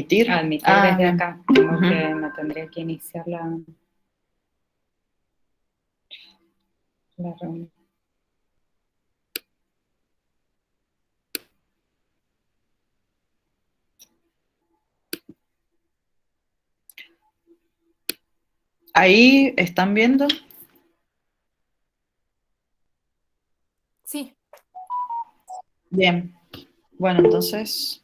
admitir. Admitir desde Bien. acá. Me tendría que iniciar la reunión. ¿Ahí están viendo? Sí. Bien. Bueno, entonces,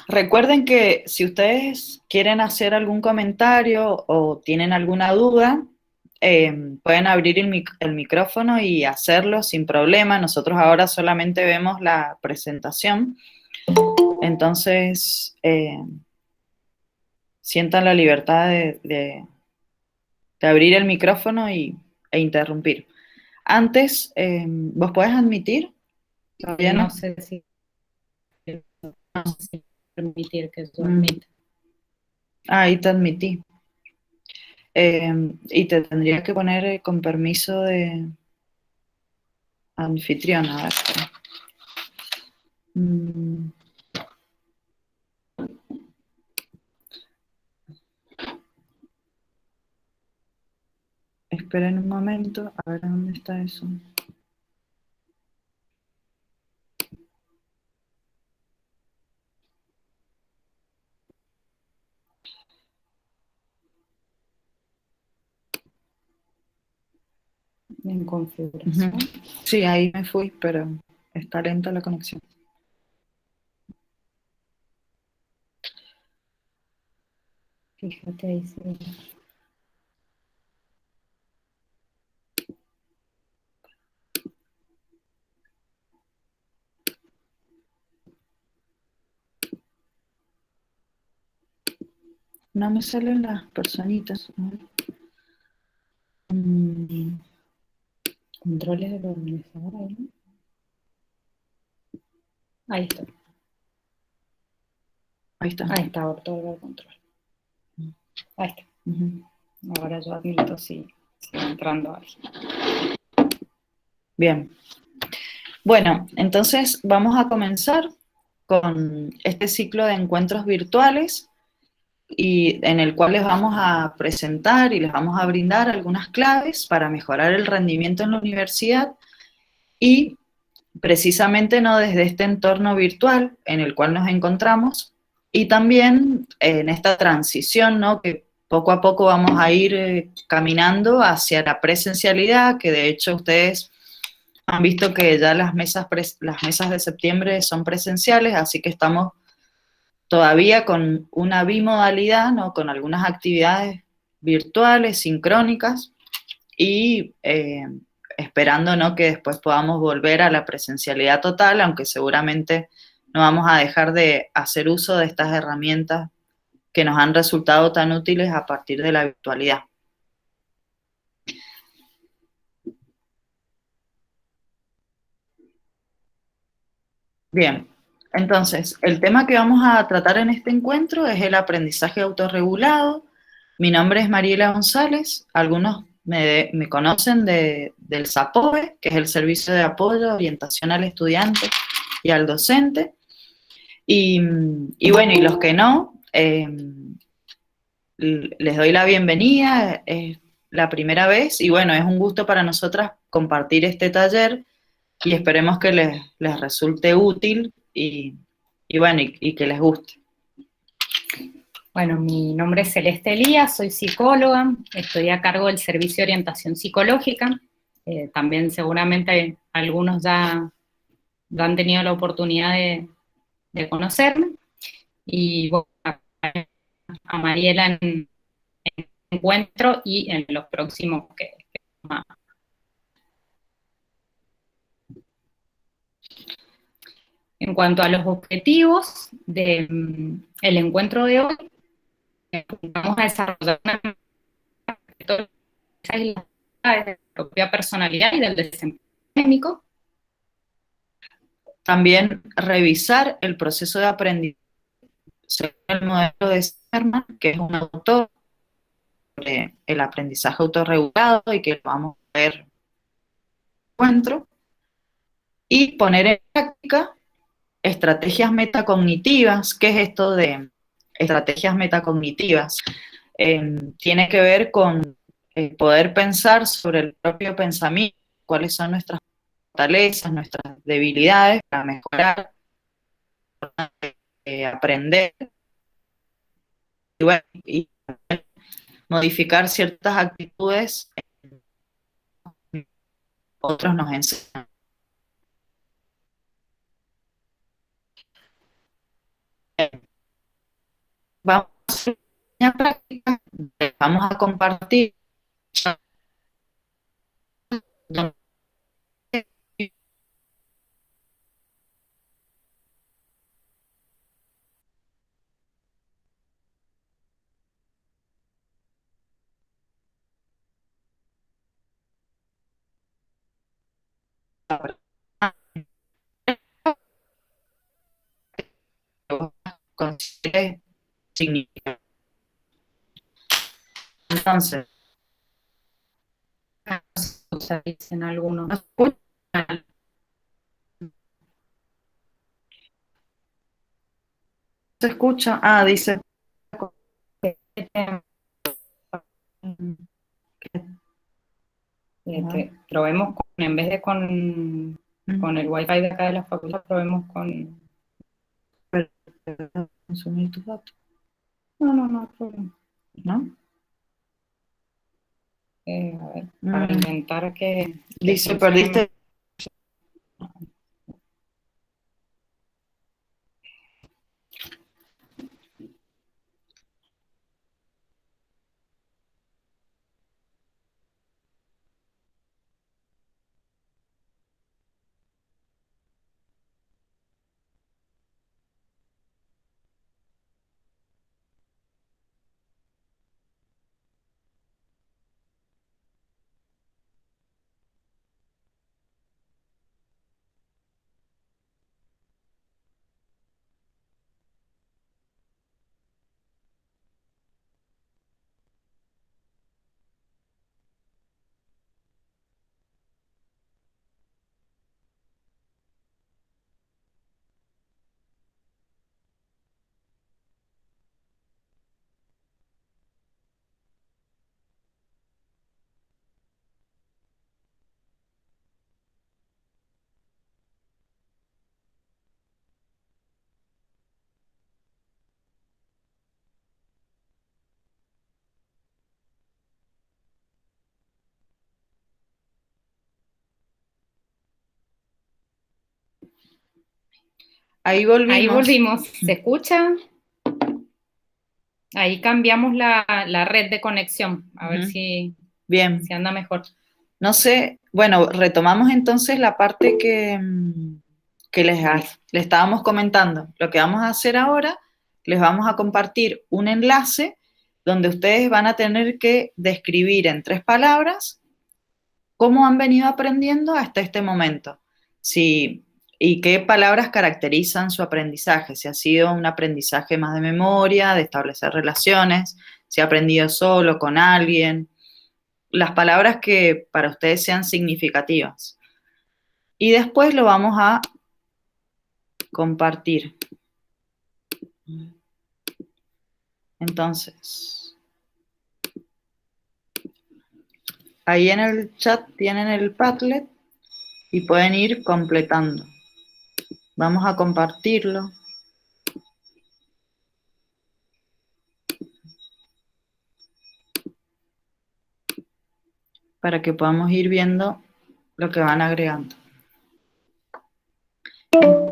recuerden que si ustedes quieren hacer algún comentario o tienen alguna duda, pueden abrir el micrófono y hacerlo sin problema. Nosotros ahora solamente vemos la presentación. Entonces, sientan la libertad de abrir el micrófono e interrumpir. Antes, ¿vos podés admitir? ¿Todavía no? No sé si permitir que yo admita. Ahí te admití. Y te tendría que poner con permiso de anfitrión, a ver. Esperen un momento, a ver dónde está eso. En configuración. Sí, ahí me fui, pero está lenta la conexión. Fíjate ahí, sí. No me salen las personitas. Controles del organizador ahí, ¿no? Ahí está. Ahí está. Ahí está, otorgar control. Ahí está. Ahora yo admito si está entrando alguien. Bien. Bueno, entonces vamos a comenzar con este ciclo de encuentros virtuales y en el cual les vamos a presentar y les vamos a brindar algunas claves para mejorar el rendimiento en la universidad y precisamente no desde este entorno virtual en el cual nos encontramos y también en esta transición, ¿no? Que poco a poco vamos a ir caminando hacia la presencialidad, que de hecho ustedes han visto que ya las mesas de septiembre son presenciales, así que estamos todavía con una bimodalidad, ¿no? Con algunas actividades virtuales, sincrónicas, y esperando, ¿no? Que después podamos volver a la presencialidad total, aunque seguramente no vamos a dejar de hacer uso de estas herramientas que nos han resultado tan útiles a partir de la virtualidad. Bien, entonces, el tema que vamos a tratar en este encuentro es el aprendizaje autorregulado. Mi nombre es Mariela González, algunos me conocen del SAPOE, que es el Servicio de Apoyo, Orientación al Estudiante y al Docente. Y bueno, y los que no, les doy la bienvenida, es la primera vez, y bueno, es un gusto para nosotras compartir este taller y esperemos que les resulte útil y bueno, y que les guste. Bueno, mi nombre es Celeste Elías, soy psicóloga, estoy a cargo del Servicio de Orientación Psicológica. También seguramente algunos ya han tenido la oportunidad de conocerme. Y bueno, a Mariela en encuentro y en los próximos que vamos a. En cuanto a los objetivos del encuentro de hoy, vamos a desarrollar una de la propia personalidad y del desempeño académico. También revisar el proceso de aprendizaje según el modelo de Sherman, que es un autor sobre el aprendizaje autorregulado y que lo vamos a ver en el encuentro, y poner en práctica estrategias metacognitivas. ¿Qué es esto de estrategias metacognitivas? Tiene que ver con poder pensar sobre el propio pensamiento, cuáles son nuestras fortalezas, nuestras debilidades para mejorar, aprender y, bueno, y modificar ciertas actitudes que otros nos enseñan. Vamos a hacer una práctica, vamos a compartir con significado. Entonces, O sea, dicen algunos. ¿no escuchan? ¿Se escucha? Ah, dice. Probemos en vez de con el wifi de acá de la facultad, probemos con... Consumir tus datos, No hay problema. ¿no? A ver, para intentar que Dice, funcione. perdiste. Ahí volvimos. Ahí volvimos. ¿Se escucha? Ahí cambiamos la red de conexión. A ver si, bien, si anda mejor. No sé, bueno, retomamos entonces la parte que les estábamos comentando. Lo que vamos a hacer ahora, les vamos a compartir un enlace donde ustedes van a tener que describir en 3 palabras cómo han venido aprendiendo hasta este momento. Si, y qué palabras caracterizan su aprendizaje. Si ha sido un aprendizaje más de memoria, de establecer relaciones, si ha aprendido solo, con alguien, las palabras que para ustedes sean significativas. Y después lo vamos a compartir. Entonces, ahí en el chat tienen el Padlet y pueden ir completando. Vamos a compartirlo. Para que podamos ir viendo lo que van agregando.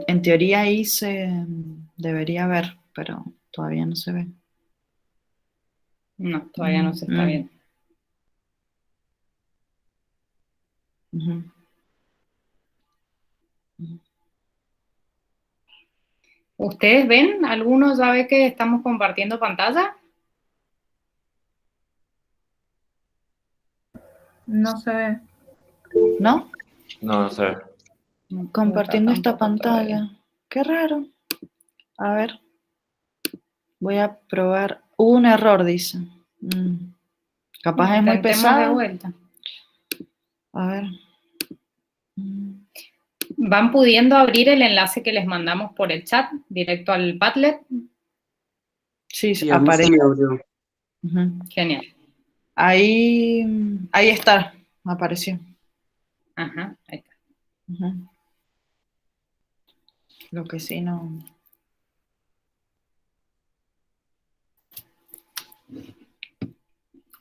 En teoría ahí se debería ver, pero todavía no se ve. No, todavía no se está viendo. ¿Ustedes ven? ¿Alguno ya ve que estamos compartiendo pantalla? No se ve. ¿No? No sé. Compartiendo esta pantalla. Qué raro. A ver. Voy a probar. Hubo un error, dice. Capaz es muy Intentemos pesado. de vuelta. A ver. ¿Van pudiendo abrir el enlace que les mandamos por el chat, directo al Padlet? Sí, Sí, a mí se aparece. me abrió. Ujú. Genial. Ahí está, apareció. Ajá, ahí está. Ujú. Lo que sí no...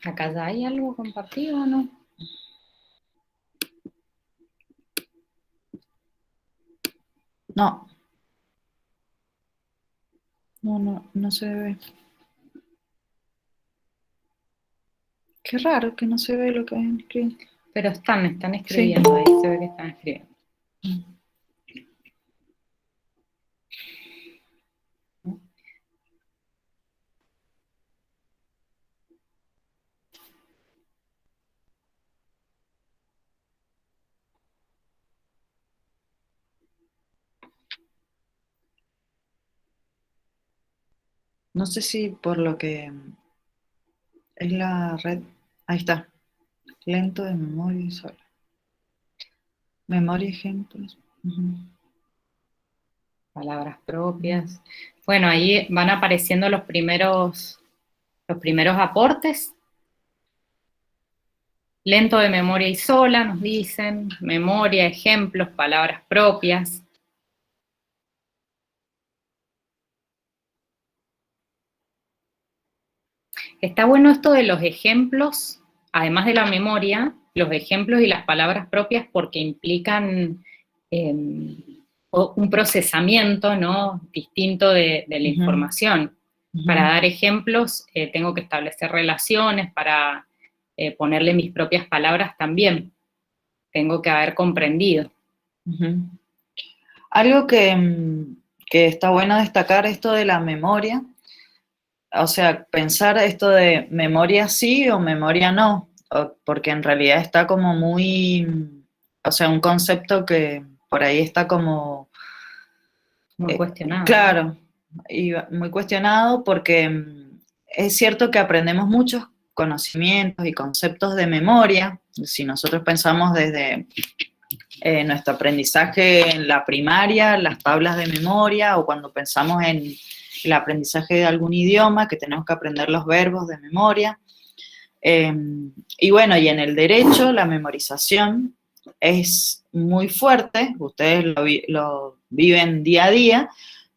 ¿Acá ya hay algo compartido o no? No. No se ve. Qué raro que no se ve lo que hay escrito. Pero están escribiendo, ahí se ve que están escribiendo. No sé si por lo que es la red. Ahí está. Lento de memoria y sola. Memoria ejemplos. Ujú. Palabras propias. Bueno, ahí van apareciendo los primeros aportes. Lento de memoria y sola, nos dicen. Memoria, ejemplos, palabras propias. Está bueno esto de los ejemplos, además de la memoria, los ejemplos y las palabras propias porque implican un procesamiento, ¿no?, distinto de la información. Para dar ejemplos tengo que establecer relaciones, para ponerle mis propias palabras también. Tengo que haber comprendido. Algo que está bueno destacar, esto de la memoria, o sea, pensar esto de memoria sí o memoria no, porque en realidad está como muy, o sea, un concepto que por ahí está como... Muy cuestionado. Claro, y muy cuestionado porque es cierto que aprendemos muchos conocimientos y conceptos de memoria. Si nosotros pensamos desde nuestro aprendizaje en la primaria, las tablas de memoria, o cuando pensamos en el aprendizaje de algún idioma, que tenemos que aprender los verbos de memoria. Y bueno, y en el derecho, la memorización es muy fuerte, ustedes lo viven día a día,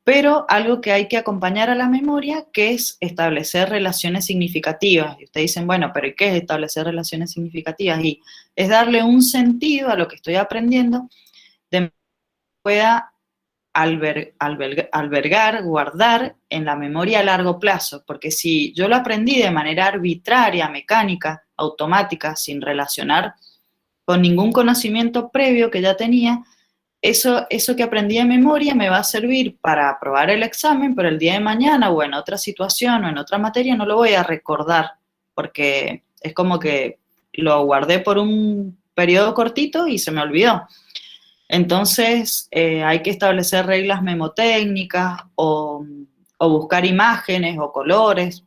pero algo que hay que acompañar a la memoria, que es establecer relaciones significativas. Y ustedes dicen, bueno, pero ¿qué es establecer relaciones significativas? Y es darle un sentido a lo que estoy aprendiendo, de manera que pueda albergar, guardar en la memoria a largo plazo, porque si yo lo aprendí de manera arbitraria, mecánica, automática, sin relacionar con ningún conocimiento previo que ya tenía, eso que aprendí de memoria me va a servir para aprobar el examen, pero el día de mañana o en otra situación o en otra materia no lo voy a recordar, porque es como que lo guardé por un periodo cortito y se me olvidó. Entonces, hay que establecer reglas memotécnicas o buscar imágenes o colores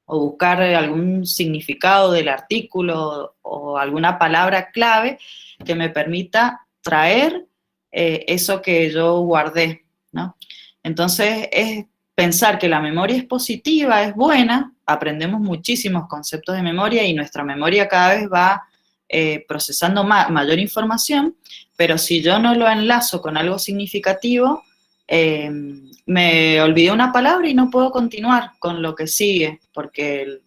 o buscar algún significado del artículo o alguna palabra clave que me permita traer eso que yo guardé, ¿no? Entonces, es pensar que la memoria es positiva, es buena, aprendemos muchísimos conceptos de memoria y nuestra memoria cada vez va procesando mayor información, pero si yo no lo enlazo con algo significativo, me olvidé una palabra y no puedo continuar con lo que sigue, porque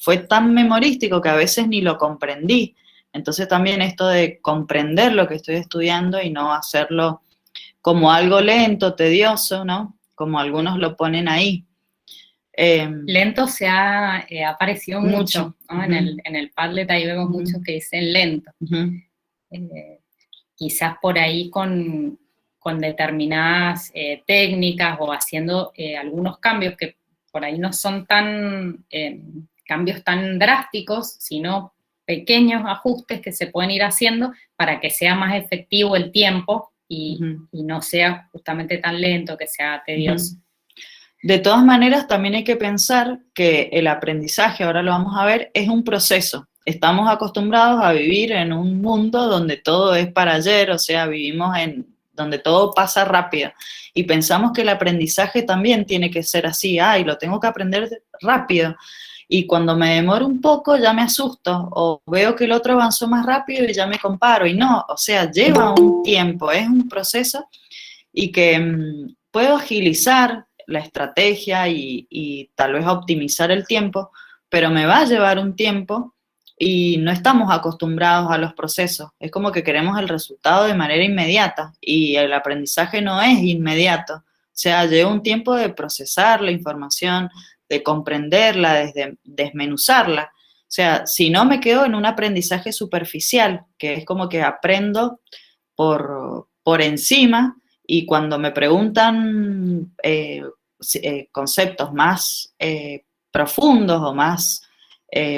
fue tan memorístico que a veces ni lo comprendí. Entonces también esto de comprender lo que estoy estudiando y no hacerlo como algo lento, tedioso, ¿no? Como algunos lo ponen ahí. Lento se ha aparecido mucho, ¿no? Uh-huh. En el Padlet ahí vemos muchos que dicen lento. Quizás por ahí con determinadas técnicas o haciendo algunos cambios que por ahí no son cambios tan drásticos, sino pequeños ajustes que se pueden ir haciendo para que sea más efectivo el tiempo y no sea justamente tan lento, que sea tedioso. De todas maneras, también hay que pensar que el aprendizaje, ahora lo vamos a ver, es un proceso. estamos acostumbrados a vivir en un mundo donde todo es para ayer, o sea, vivimos en donde todo pasa rápido y pensamos que el aprendizaje también tiene que ser así, ay, lo tengo que aprender rápido. Y cuando me demoro un poco ya me asusto o veo que el otro avanzó más rápido y ya me comparo. Y no, o sea, lleva un tiempo, es un proceso y que puedo agilizar la estrategia y tal vez optimizar el tiempo, pero me va a llevar un tiempo y no estamos acostumbrados a los procesos. Es como que queremos el resultado de manera inmediata y el aprendizaje no es inmediato. O sea, lleva un tiempo de procesar la información, de comprenderla, de desmenuzarla. O sea, si no me quedo en un aprendizaje superficial, que es como que aprendo por encima, y cuando me preguntan conceptos más profundos o más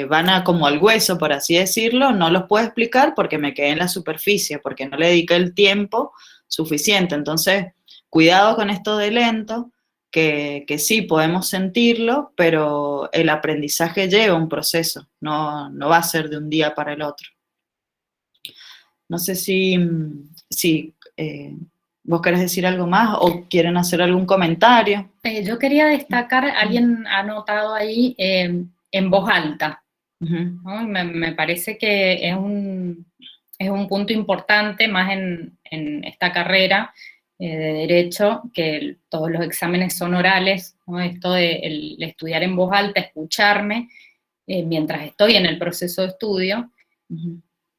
van a como al hueso, por así decirlo, no los puedo explicar porque me quedé en la superficie, porque no le dediqué el tiempo suficiente. Entonces, cuidado con esto de lento, que sí podemos sentirlo, pero el aprendizaje lleva un proceso, no va a ser de un día para el otro. No sé si vos querés decir algo más o quieren hacer algún comentario. Yo quería destacar, alguien ha notado ahí, en voz alta, ¿no? Me parece que es un punto importante más en esta carrera de Derecho, que todos los exámenes son orales, ¿no? Esto de el estudiar en voz alta, escucharme mientras estoy en el proceso de estudio,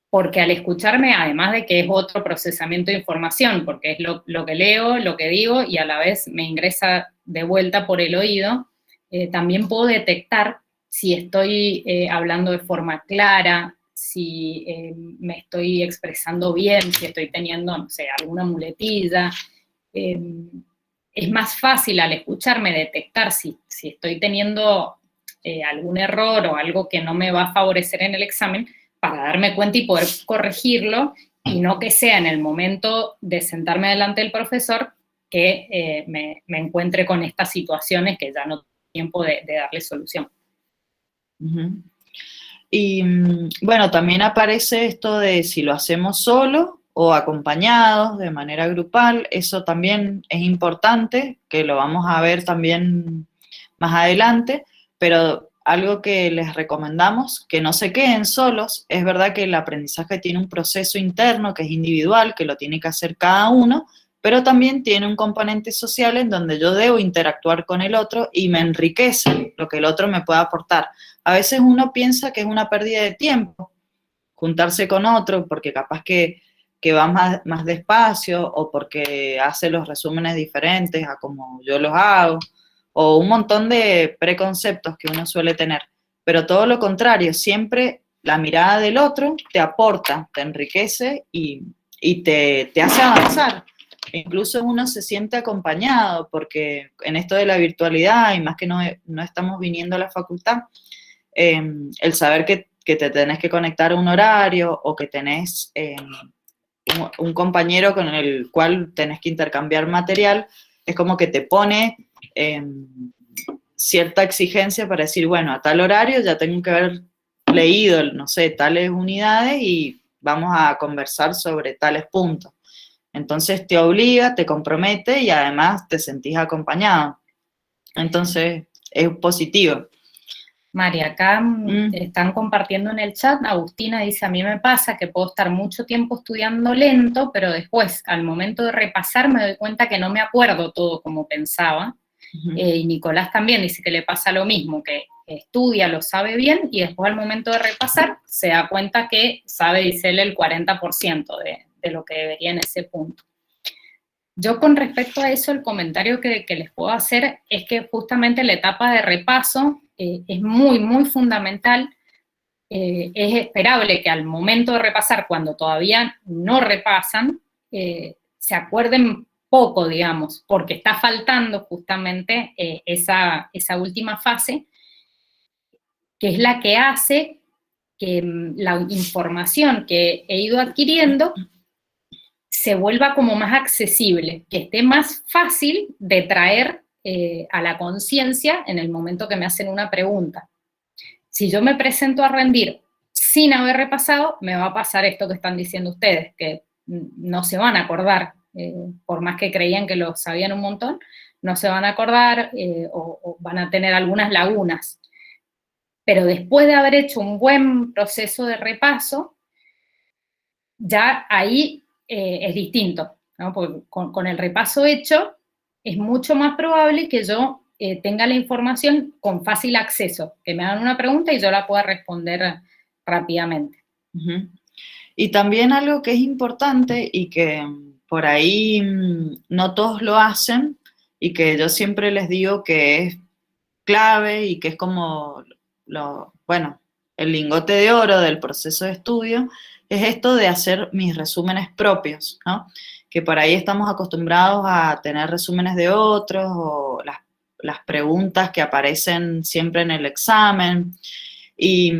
porque al escucharme, además de que es otro procesamiento de información, porque es lo que leo, lo que digo, y a la vez me ingresa de vuelta por el oído, también puedo detectar si estoy hablando de forma clara, si me estoy expresando bien, si estoy teniendo, no sé, alguna muletilla. Es más fácil al escucharme detectar si estoy teniendo algún error o algo que no me va a favorecer en el examen, para darme cuenta y poder corregirlo, y no que sea en el momento de sentarme delante del profesor que me encuentre con estas situaciones que ya no tengo tiempo de darle solución. Y bueno, también aparece esto de si lo hacemos solo o acompañados de manera grupal, eso también es importante, que lo vamos a ver también más adelante, pero algo que les recomendamos, que no se queden solos. Es verdad que el aprendizaje tiene un proceso interno que es individual, que lo tiene que hacer cada uno, pero también tiene un componente social en donde yo debo interactuar con el otro y me enriquece lo que el otro me puede aportar. A veces uno piensa que es una pérdida de tiempo juntarse con otro porque capaz que va más despacio o porque hace los resúmenes diferentes a como yo los hago, o un montón de preconceptos que uno suele tener. Pero todo lo contrario, siempre la mirada del otro te aporta, te enriquece y te hace avanzar. Incluso uno se siente acompañado, porque en esto de la virtualidad, y más que no estamos viniendo a la facultad, el saber que te tenés que conectar a un horario o que tenés un compañero con el cual tenés que intercambiar material, es como que te pone cierta exigencia para decir, bueno, a tal horario ya tengo que haber leído, no sé, tales unidades y vamos a conversar sobre tales puntos. Entonces te obliga, te compromete y además te sentís acompañado. Entonces es positivo. María, acá están compartiendo en el chat, Agustina dice, a mí me pasa que puedo estar mucho tiempo estudiando lento, pero después, al momento de repasar, me doy cuenta que no me acuerdo todo como pensaba. Y Nicolás también dice que le pasa lo mismo, que estudia, lo sabe bien, y después al momento de repasar, se da cuenta que sabe, dice él, el 40% de lo que debería en ese punto. Yo con respecto a eso, el comentario que les puedo hacer es que justamente la etapa de repaso es muy, muy fundamental. Es esperable que al momento de repasar, cuando todavía no repasan, se acuerden poco, digamos, porque está faltando justamente esa última fase, que es la que hace que la información que he ido adquiriendo se vuelva como más accesible, que esté más fácil de traer a la conciencia en el momento que me hacen una pregunta. Si yo me presento a rendir sin haber repasado, me va a pasar esto que están diciendo ustedes, que no se van a acordar, por más que creían que lo sabían un montón, no se van a acordar o van a tener algunas lagunas. Pero después de haber hecho un buen proceso de repaso, ya ahí es distinto, ¿no? Porque con el repaso hecho es mucho más probable que yo tenga la información con fácil acceso, que me hagan una pregunta y yo la pueda responder rápidamente. Ujú. Y también algo que es importante y que por ahí no todos lo hacen y que yo siempre les digo que es clave y que es como bueno, el lingote de oro del proceso de estudio, es esto de hacer mis resúmenes propios, ¿no? Que por ahí estamos acostumbrados a tener resúmenes de otros o las preguntas que aparecen siempre en el examen. Y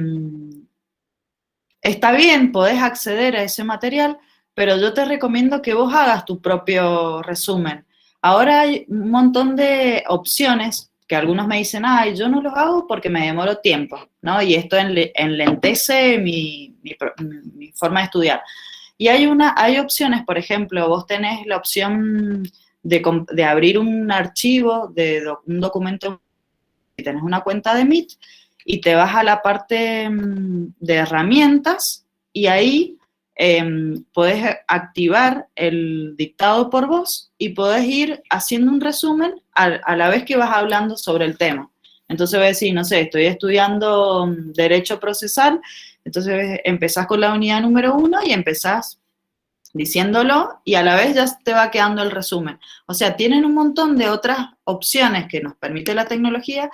está bien, podés acceder a ese material, pero yo te recomiendo que vos hagas tu propio resumen. Ahora hay un montón de opciones que algunos me dicen, ay, yo no los hago porque me demoro tiempo, ¿no? Y esto enlentece mi forma de estudiar. Y hay opciones, por ejemplo, vos tenés la opción de abrir un archivo, un documento, y tenés una cuenta de Meet, y te vas a la parte de herramientas y ahí podés activar el dictado por voz y podés ir haciendo un resumen a la vez que vas hablando sobre el tema. Entonces voy a decir, no sé, estoy estudiando Derecho Procesal, entonces empezás con la unidad número 1 y empezás diciéndolo y a la vez ya te va quedando el resumen. O sea, tienen un montón de otras opciones que nos permite la tecnología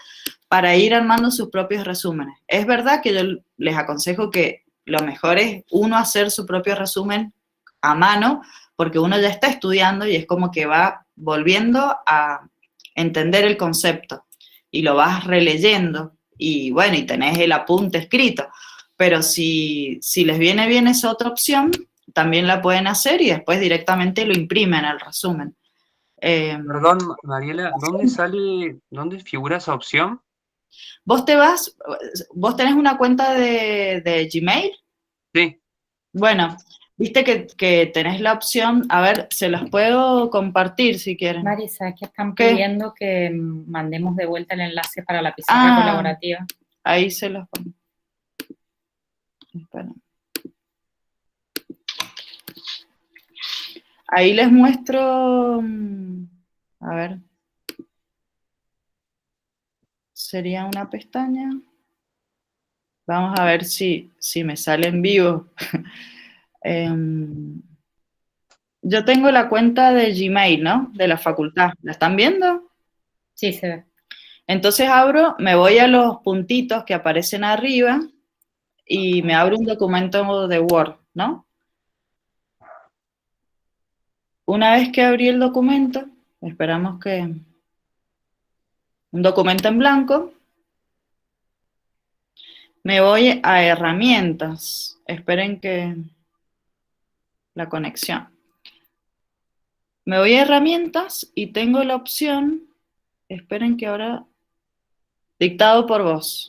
para ir armando sus propios resúmenes. Es verdad que yo les aconsejo que lo mejor es uno hacer su propio resumen a mano, porque uno ya está estudiando y es como que va volviendo a entender el concepto y lo vas releyendo y bueno, y tenés el apunte escrito. Pero si les viene bien esa otra opción, también la pueden hacer y después directamente lo imprimen el resumen. Perdón, Mariela, dónde figura esa opción? Vos tenés una cuenta de Gmail. Sí. Bueno, viste que tenés la opción, a ver, se los puedo compartir si quieren. Mari, ¿sabes que están ¿Qué? pidiendo que mandemos de vuelta el enlace para la pizarra colaborativa? Ahí se los pongo. Esperen. Ahí les muestro, a ver, sería una pestaña. Vamos a ver si me sale en vivo. Yo tengo la cuenta de Gmail, ¿no? De la facultad. ¿La están viendo? Sí, se ve. Entonces me voy a los puntitos que aparecen arriba y me abro un documento de Word, ¿no? Una vez que abrí el documento, esperamos que... Un documento en blanco. Me voy a herramientas. Esperen que... La conexión. Me voy a herramientas y tengo la opción... Esperen que ahora... Dictado por voz.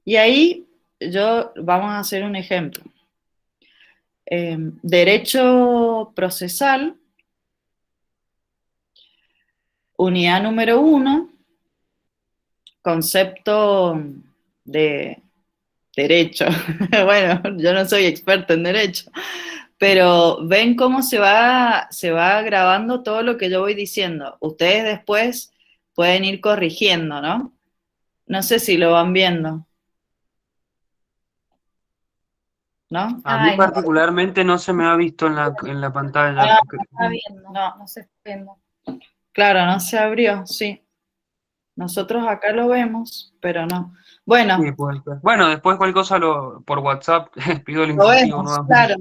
Y ahí vamos a hacer un ejemplo. Derecho procesal, unidad número 1, concepto de derecho. Bueno, yo no soy experta en derecho, pero ven cómo se va grabando todo lo que yo voy diciendo. Ustedes después pueden ir corrigiendo, ¿no? No sé si lo van viendo. ¿No? A mí particularmente no se me ha visto en la pantalla. No está viendo, no se está viendo. Claro, no se abrió, sí. Nosotros acá lo vemos, pero no. Bueno. Sí, bueno, después cualquier cosa por WhatsApp pido el Lo instructivo vemos, nuevamente. claro.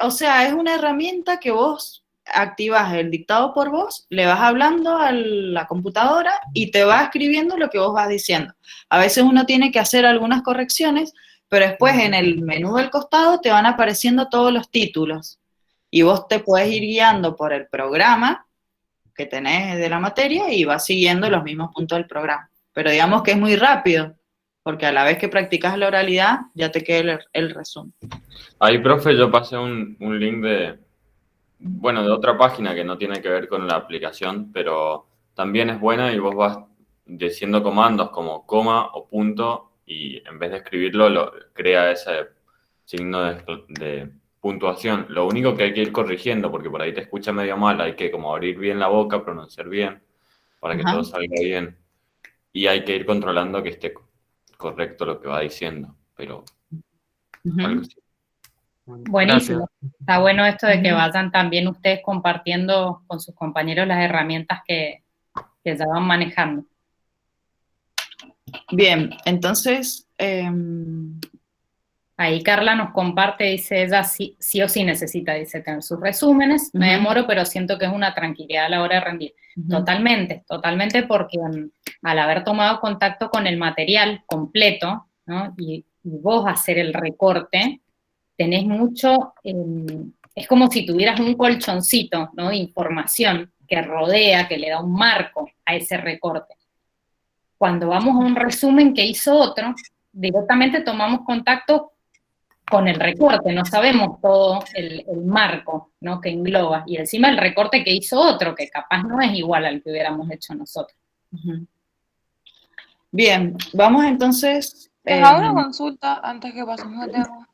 O sea, es una herramienta que vos activas el dictado por voz, le vas hablando a la computadora y te va escribiendo lo que vos vas diciendo. A veces uno tiene que hacer algunas correcciones, pero después en el menú del costado te van apareciendo todos los títulos y vos te puedes ir guiando por el programa que tenés de la materia y vas siguiendo los mismos puntos del programa. Pero digamos que es muy rápido. porque a la vez que practicas la oralidad, ya te queda el resumen. Ahí, profe, yo pasé un link bueno, de otra página que no tiene que ver con la aplicación, pero también es buena y vos vas diciendo comandos como coma o punto y en vez de escribirlo, crea ese signo de puntuación. Lo único que hay que ir corrigiendo, porque por ahí te escucha medio mal, hay que como abrir bien la boca, pronunciar bien, para que Ajá. todo salga bien. Y hay que ir controlando que esté correcto lo que va diciendo, pero algo así. Buenísimo. Gracias. Está bueno esto de que Ujú. vayan también ustedes compartiendo con sus compañeros las herramientas que ya van manejando. Bien, entonces, Ahí Carla nos comparte, dice ella, sí, sí o sí necesita, dice, tener sus resúmenes. Me Ujú. demoro, pero siento que es una tranquilidad a la hora de rendir. Totalmente, totalmente, porque al haber tomado contacto con el material completo, ¿no? Y vos hacer el recorte, tenés mucho, es como si tuvieras un colchoncito, ¿no? De información que rodea, que le da un marco a ese recorte. Cuando vamos a un resumen que hizo otro, directamente tomamos contacto con el recorte, no sabemos todo el marco, ¿no? Que engloba, y encima el recorte que hizo otro, que capaz no es igual al que hubiéramos hecho nosotros. Ujú. Bien, vamos entonces. Les hago una consulta antes que pasemos de tema.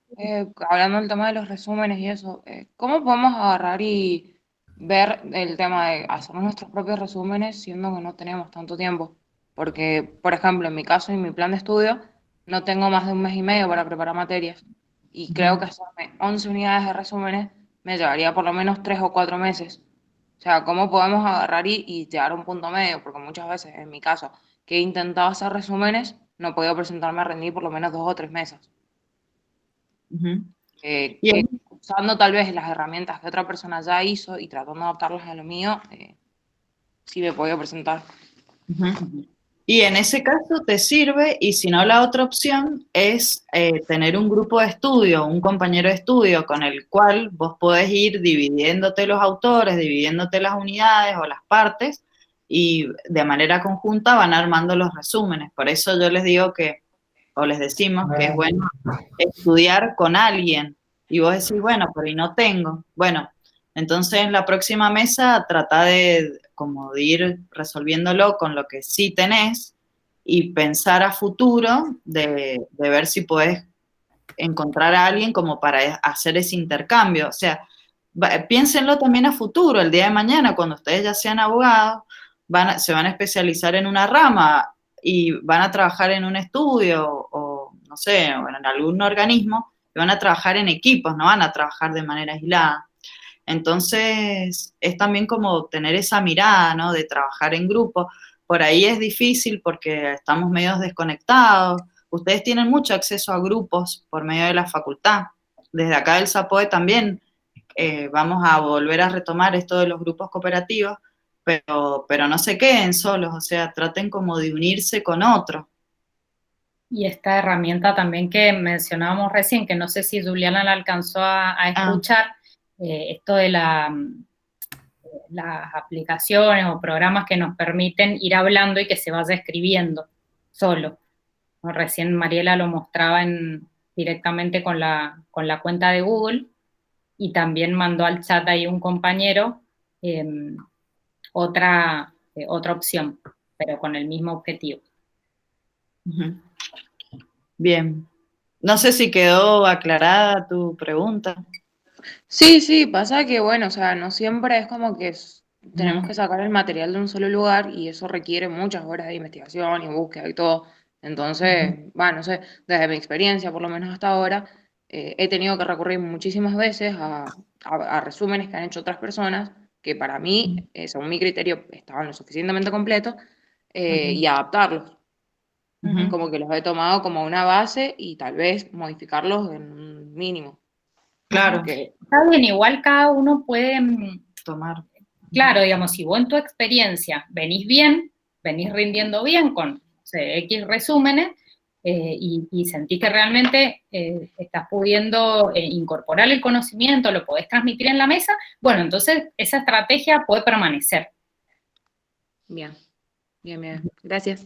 Hablando del tema de los resúmenes y eso, ¿cómo podemos agarrar y ver el tema de hacer nuestros propios resúmenes siendo que no tenemos tanto tiempo? Porque, por ejemplo, en mi caso, en mi plan de estudio, no tengo más de un mes y medio para preparar materias. Y creo que hacerme 11 unidades de resúmenes me llevaría por lo menos 3 o 4 meses. O sea, ¿cómo podemos agarrar y llegar a un punto medio? Porque muchas veces, en mi caso, que he intentado hacer resúmenes, no he podido presentarme a rendir por lo menos 2 o 3 meses. Ujú. Y Que usando tal vez las herramientas que otra persona ya hizo y tratando de adaptarlas a lo mío, sí me he podido presentar. Ujú. Y en ese caso te sirve, y si no, la otra opción es tener un grupo de estudio, un compañero de estudio con el cual vos podés ir dividiéndote los autores, dividiéndote las unidades o las partes, y de manera conjunta van armando los resúmenes. Por eso yo les digo que, o les decimos que es bueno estudiar con alguien. Y vos decís, bueno, pero y no tengo. Bueno, entonces en la próxima mesa trata de como de ir resolviéndolo con lo que sí tenés y pensar a futuro de ver si podés encontrar a alguien como para hacer ese intercambio. O sea, piénsenlo también a futuro, el día de mañana, cuando ustedes ya sean abogados, se van a especializar en una rama y van a trabajar en un estudio o, no sé, o en algún organismo, y van a trabajar en equipos, no van a trabajar de manera aislada. Entonces, es también como tener esa mirada, ¿no? De trabajar en grupo. Por ahí es difícil porque estamos medio desconectados. Ustedes tienen mucho acceso a grupos por medio de la facultad. Desde acá del SAPOE también vamos a volver a retomar esto de los grupos cooperativos, pero no se queden solos, o sea, traten como de unirse con otros. Y esta herramienta también que mencionábamos recién, que no sé si Juliana la alcanzó a escuchar, esto de las aplicaciones o programas que nos permiten ir hablando y que se vaya escribiendo solo. ¿No? Recién Mariela lo mostraba directamente con la cuenta de Google, y también mandó al chat ahí un compañero otra opción, pero con el mismo objetivo. Uh-huh. Bien. No sé si quedó aclarada tu pregunta. Sí, pasa que, bueno, o sea, no siempre es como que tenemos que sacar el material de un solo lugar y eso requiere muchas horas de investigación y búsqueda y todo. Entonces, bueno, no sé, desde mi experiencia, por lo menos hasta ahora, he tenido que recurrir muchísimas veces a resúmenes que han hecho otras personas que para mí, según mi criterio, estaban lo suficientemente completos y adaptarlos. Como que los he tomado como una base y tal vez modificarlos en un mínimo. Claro. Está bien, igual cada uno puede tomar. Claro, digamos, si vos en tu experiencia venís bien, venís rindiendo bien con, no sé, X resúmenes, y sentís que realmente estás pudiendo incorporar el conocimiento, lo podés transmitir en la mesa, bueno, entonces esa estrategia puede permanecer. Bien. Gracias.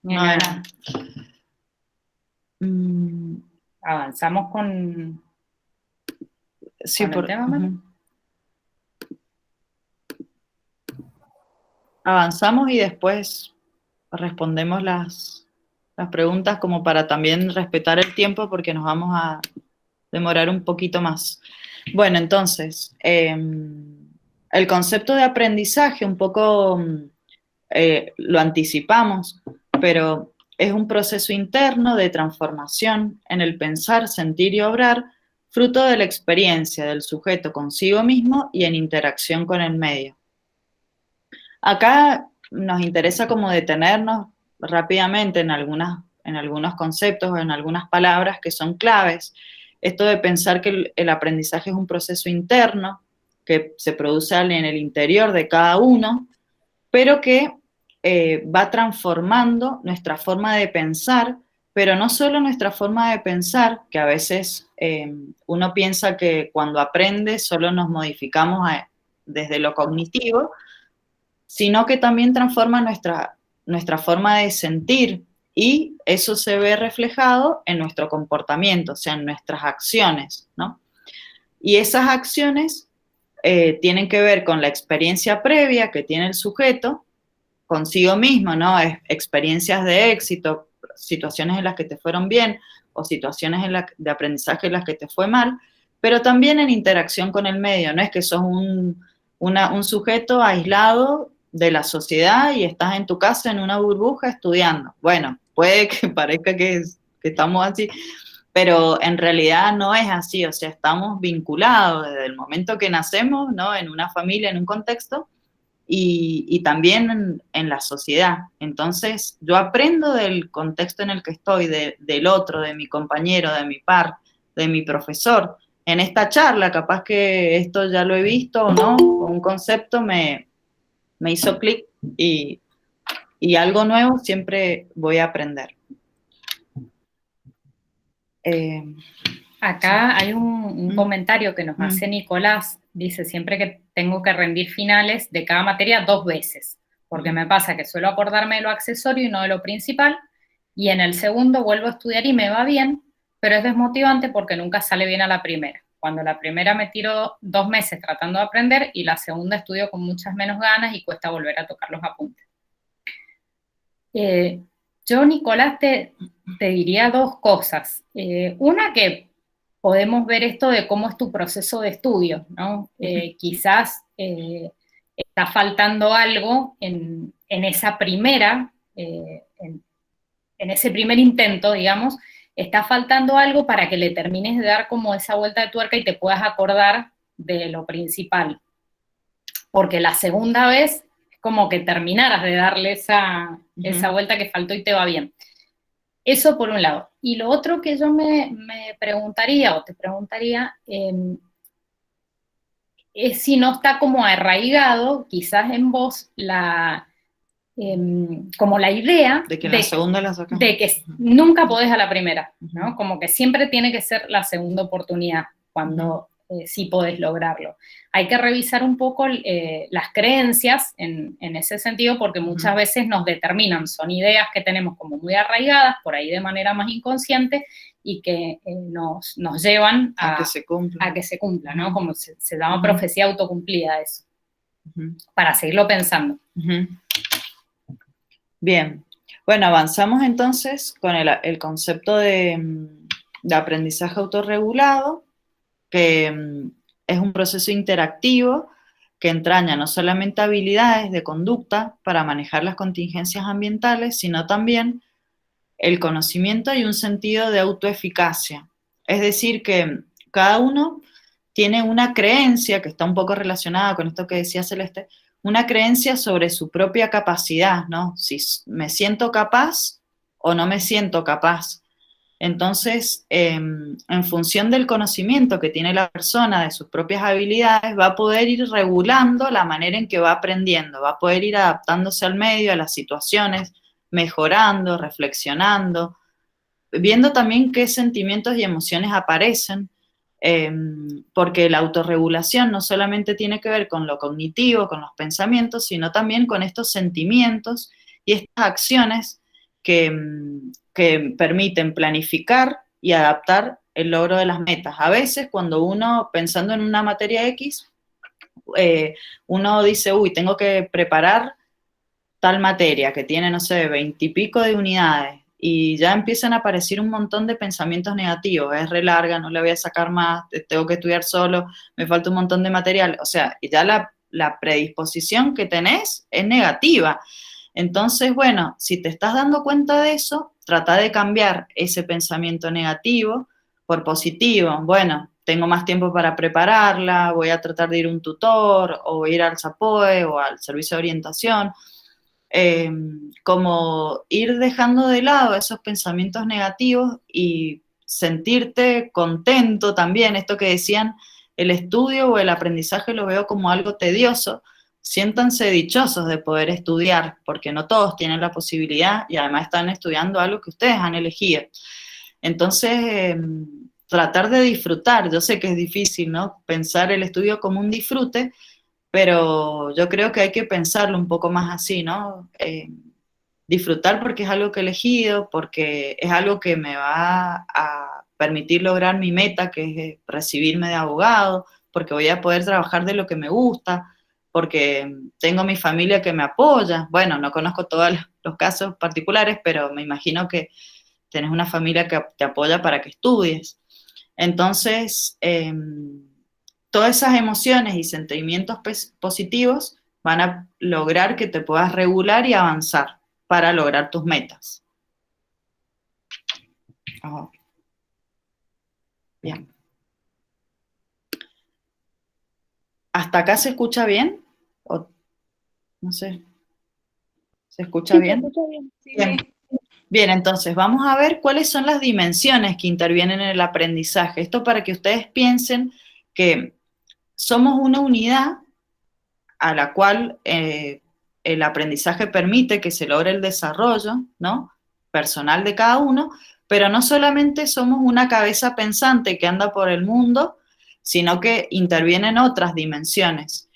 No, Mm, Avanzamos con sí, el tema, Mari. ujú. Avanzamos y después respondemos las preguntas como para también respetar el tiempo porque nos vamos a demorar un poquito más. Bueno, entonces, el concepto de aprendizaje un poco lo anticipamos, pero es un proceso interno de transformación en el pensar, sentir y obrar, fruto de la experiencia del sujeto consigo mismo y en interacción con el medio. Acá nos interesa como detenernos rápidamente en algunos conceptos o en algunas palabras que son claves. Esto de pensar que el aprendizaje es un proceso interno que se produce en el interior de cada uno, pero que va transformando nuestra forma de pensar, pero no solo nuestra forma de pensar, que a veces uno piensa que cuando aprende solo nos modificamos desde lo cognitivo, sino que también transforma nuestra forma de sentir y eso se ve reflejado en nuestro comportamiento, o sea, en nuestras acciones, ¿no? Y esas acciones tienen que ver con la experiencia previa que tiene el sujeto consigo mismo, ¿no? Experiencias de éxito, situaciones en las que te fueron bien o situaciones de aprendizaje en las que te fue mal, pero también en interacción con el medio, no es que sos un sujeto aislado de la sociedad y estás en tu casa en una burbuja estudiando. Bueno, puede que parezca que estamos así, pero en realidad no es así, o sea, estamos vinculados desde el momento que nacemos, ¿no? En una familia, en un contexto, y también en la sociedad. Entonces, yo aprendo del contexto en el que estoy, del otro, de mi compañero, de mi par, de mi profesor. En esta charla, capaz que esto ya lo he visto o no, un concepto me hizo clic y algo nuevo siempre voy a aprender. Acá hay un comentario que nos hace Nicolás, dice, siempre que tengo que rendir finales de cada materia 2 veces, porque me pasa que suelo acordarme de lo accesorio y no de lo principal, y en el segundo vuelvo a estudiar y me va bien, pero es desmotivante porque nunca sale bien a la primera. Cuando la primera me tiro 2 meses tratando de aprender y la segunda estudio con muchas menos ganas y cuesta volver a tocar los apuntes. Yo, Nicolás, te diría 2 cosas. Una, que podemos ver esto de cómo es tu proceso de estudio, ¿no? Quizás está faltando algo en esa primera, en ese primer intento, digamos, está faltando algo para que le termines de dar como esa vuelta de tuerca y te puedas acordar de lo principal. Porque la segunda vez es como que terminaras de darle esa vuelta que faltó y te va bien. Eso por un lado. Y lo otro que yo me preguntaría, o te preguntaría, es si no está como arraigado, quizás en vos, como la idea de que la segunda la sacamos. De que nunca podés a la primera, ¿no? Como que siempre tiene que ser la segunda oportunidad cuando sí podés lograrlo. Hay que revisar un poco las creencias en ese sentido, porque muchas veces nos determinan, son ideas que tenemos como muy arraigadas, por ahí de manera más inconsciente, y que nos llevan a que se cumpla, ¿no? Como se llama profecía autocumplida eso, para seguirlo pensando. Bien, bueno, avanzamos entonces con el concepto de aprendizaje autorregulado, que es un proceso interactivo que entraña no solamente habilidades de conducta para manejar las contingencias ambientales, sino también el conocimiento y un sentido de autoeficacia. Es decir, que cada uno tiene una creencia que está un poco relacionada con esto que decía Celeste, una creencia sobre su propia capacidad, ¿no? Si me siento capaz o no me siento capaz. Entonces, en función del conocimiento que tiene la persona de sus propias habilidades, va a poder ir regulando la manera en que va aprendiendo, va a poder ir adaptándose al medio, a las situaciones, mejorando, reflexionando, viendo también qué sentimientos y emociones aparecen, porque la autorregulación no solamente tiene que ver con lo cognitivo, con los pensamientos, sino también con estos sentimientos y estas acciones que que permiten planificar y adaptar el logro de las metas. A veces cuando uno, pensando en una materia X, uno dice, uy, tengo que preparar tal materia que tiene, no sé, 20 y pico de unidades, y ya empiezan a aparecer un montón de pensamientos negativos, es re larga, no le voy a sacar más, tengo que estudiar solo, me falta un montón de material, o sea, ya la predisposición que tenés es negativa. Entonces, bueno, si te estás dando cuenta de eso, trata de cambiar ese pensamiento negativo por positivo. Bueno, tengo más tiempo para prepararla, voy a tratar de ir a un tutor, o voy a ir al SAPOE o al servicio de orientación. Como ir dejando de lado esos pensamientos negativos y sentirte contento también. Esto que decían, el estudio o el aprendizaje lo veo como algo tedioso. Siéntanse dichosos de poder estudiar, porque no todos tienen la posibilidad y además están estudiando algo que ustedes han elegido. Entonces, tratar de disfrutar, yo sé que es difícil, ¿no? Pensar el estudio como un disfrute, pero yo creo que hay que pensarlo un poco más así, ¿no? Disfrutar porque es algo que he elegido, porque es algo que me va a permitir lograr mi meta, que es recibirme de abogado, porque voy a poder trabajar de lo que me gusta, porque tengo mi familia que me apoya. Bueno, no conozco todos los casos particulares, pero me imagino que tenés una familia que te apoya para que estudies. Entonces, todas esas emociones y sentimientos positivos van a lograr que te puedas regular y avanzar para lograr tus metas. Oh. Bien. ¿Hasta acá se escucha bien? O, no sé. ¿Se escucha bien? Se escucha bien. Sí, Bien. sí. Bien, entonces vamos a ver cuáles son las dimensiones que intervienen en el aprendizaje. Esto para que ustedes piensen que somos una unidad a la cual el aprendizaje permite que se logre el desarrollo, ¿no?, personal de cada uno, pero no solamente somos una cabeza pensante que anda por el mundo, sino que intervienen otras dimensiones.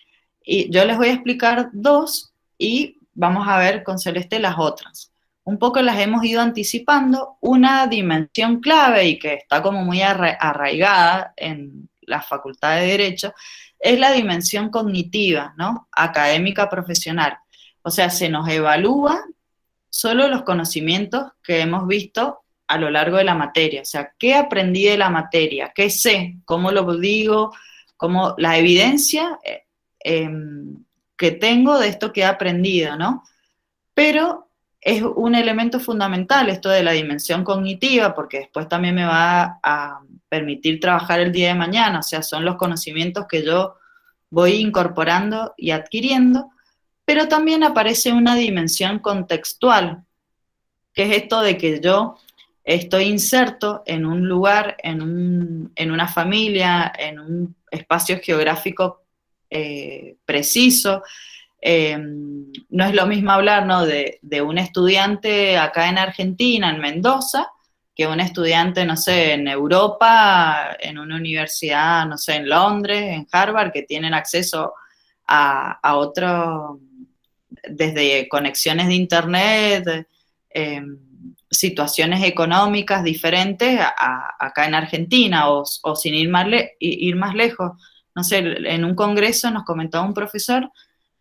Y yo les voy a explicar dos y vamos a ver con Celeste las otras. Un poco las hemos ido anticipando. Una dimensión clave y que está como muy arraigada en la Facultad de Derecho es la dimensión cognitiva, ¿no?, académica profesional. O sea, se nos evalúa solo los conocimientos que hemos visto a lo largo de la materia. O sea, ¿qué aprendí de la materia? ¿Qué sé? ¿Cómo lo digo? ¿Cómo la evidencia que tengo de esto que he aprendido, ¿no? Pero es un elemento fundamental esto de la dimensión cognitiva, porque después también me va a permitir trabajar el día de mañana. O sea, son los conocimientos que yo voy incorporando y adquiriendo, pero también aparece una dimensión contextual, que es esto de que yo estoy inserto en un lugar, en una familia, en un espacio geográfico preciso. No es lo mismo hablar, ¿no?, de un estudiante acá en Argentina, en Mendoza, que un estudiante, no sé, en Europa, en una universidad, no sé, en Londres, en Harvard, que tienen acceso a otro, desde conexiones de internet, situaciones económicas diferentes acá en Argentina, o sin ir más lejos. No sé, en un congreso nos comentaba un profesor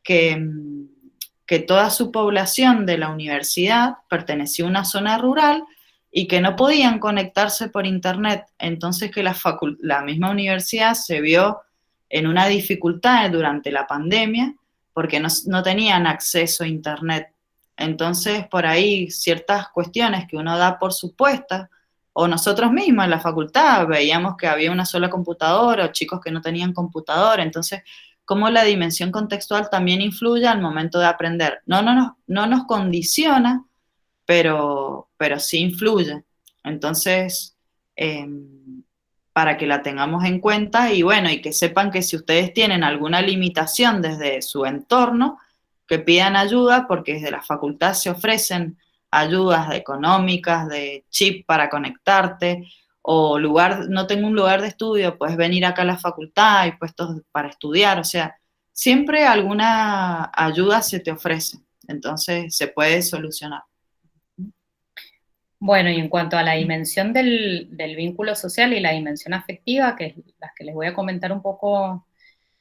que toda su población de la universidad pertenecía a una zona rural y que no podían conectarse por internet. Entonces que la misma universidad se vio en una dificultad durante la pandemia porque no tenían acceso a internet. Entonces, por ahí ciertas cuestiones que uno da por supuestas, o nosotros mismos en la facultad veíamos que había una sola computadora, o chicos que no tenían computadora. Entonces, cómo la dimensión contextual también influye al momento de aprender. No nos condiciona, pero sí influye. Entonces, para que la tengamos en cuenta y bueno, y que sepan que si ustedes tienen alguna limitación desde su entorno, que pidan ayuda, porque desde la facultad se ofrecen ayudas económicas, de chip para conectarte, o no tengo un lugar de estudio, puedes venir acá a la facultad, hay puestos para estudiar, o sea, siempre alguna ayuda se te ofrece, entonces se puede solucionar. Bueno, y en cuanto a la dimensión del vínculo social y la dimensión afectiva, que es las que les voy a comentar un poco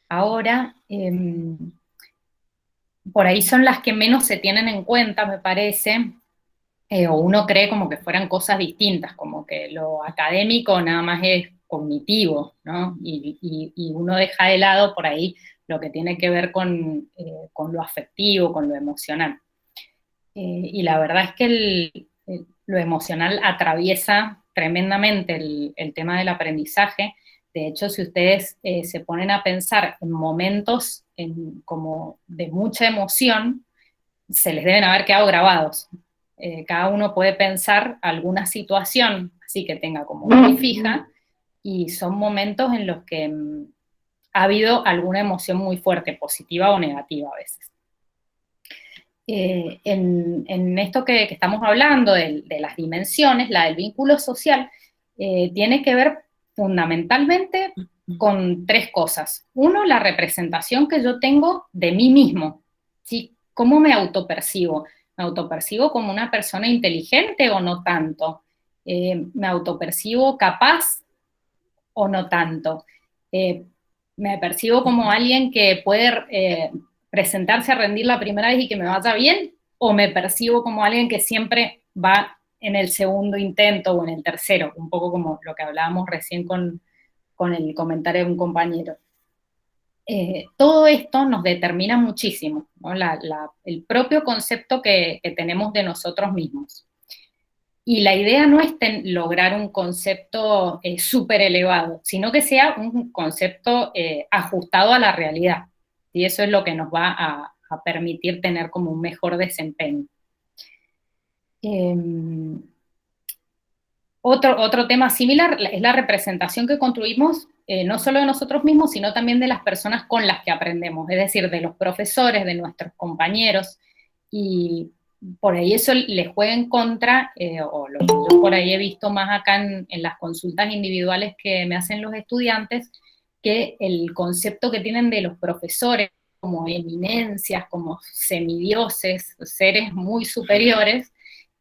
ahora, por ahí son las que menos se tienen en cuenta, me parece, o uno cree como que fueran cosas distintas, como que lo académico nada más es cognitivo, ¿no? Y uno deja de lado por ahí lo que tiene que ver con lo afectivo, con lo emocional. Y la verdad es que lo emocional atraviesa tremendamente el tema del aprendizaje. De hecho, si ustedes se ponen a pensar en momentos como de mucha emoción, se les deben haber quedado grabados. Cada uno puede pensar alguna situación así que tenga como muy fija, y son momentos en los que ha habido alguna emoción muy fuerte, positiva o negativa a veces. En esto que estamos hablando de las dimensiones, la del vínculo social, tiene que ver fundamentalmente con tres cosas. Uno, la representación que yo tengo de mí mismo, ¿sí? ¿Cómo me autopercibo? ¿Me autopercibo como una persona inteligente o no tanto? ¿Me autopercibo capaz o no tanto? ¿Me percibo como alguien que puede presentarse a rendir la primera vez y que me vaya bien? ¿O me percibo como alguien que siempre va en el segundo intento o en el tercero? Un poco como lo que hablábamos recién con el comentario de un compañero. Todo esto nos determina muchísimo, ¿no? El propio concepto que tenemos de nosotros mismos. Y la idea no es lograr un concepto súper elevado, sino que sea un concepto ajustado a la realidad. Y eso es lo que nos va a permitir tener como un mejor desempeño. Otro tema similar es la representación que construimos, no solo de nosotros mismos, sino también de las personas con las que aprendemos, es decir, de los profesores, de nuestros compañeros, y por ahí eso les juega en contra, o lo que yo por ahí he visto más acá en las consultas individuales que me hacen los estudiantes, que el concepto que tienen de los profesores como eminencias, como semidioses, seres muy superiores,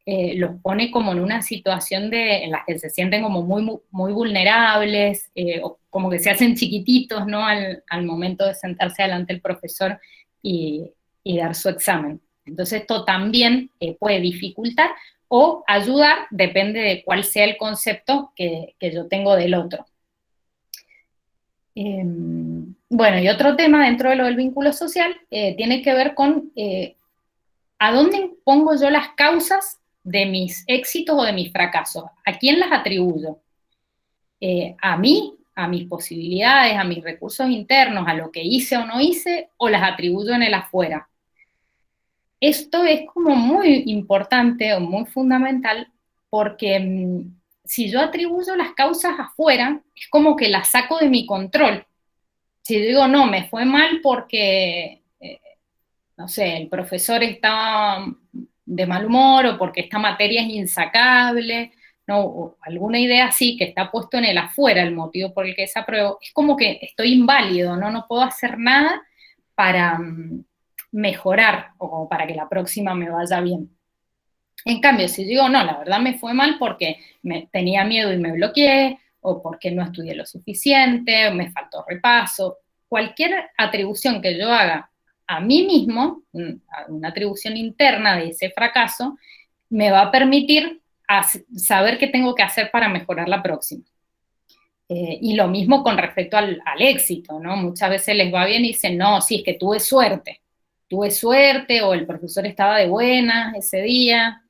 los pone como en una situación en la que se sienten como muy vulnerables, o como que se hacen chiquititos, ¿no? Al momento de sentarse delante del profesor y dar su examen. Entonces esto también puede dificultar o ayudar, depende de cuál sea el concepto que yo tengo del otro. Bueno, y otro tema dentro de lo del vínculo social tiene que ver con a dónde pongo yo las causas de mis éxitos o de mis fracasos. ¿A quién las atribuyo? ¿A mí, a mis posibilidades, a mis recursos internos, a lo que hice o no hice, o las atribuyo en el afuera? Esto es como muy importante o muy fundamental porque si yo atribuyo las causas afuera, es como que las saco de mi control. Si yo digo, no, me fue mal porque, no sé, el profesor está de mal humor o porque esta materia es insacable, ¿no? O alguna idea así que está puesto en el afuera, el motivo por el que desapruebo, es como que estoy inválido, ¿no? No puedo hacer nada para mejorar o para que la próxima me vaya bien. En cambio, si digo, no, la verdad me fue mal porque tenía miedo y me bloqueé, o porque no estudié lo suficiente, o me faltó repaso, cualquier atribución que yo haga a mí mismo, una atribución interna de ese fracaso, me va a permitir saber qué tengo que hacer para mejorar la próxima. Y lo mismo con respecto al éxito, ¿no? Muchas veces les va bien y dicen, no, sí, es que tuve suerte, o el profesor estaba de buenas ese día,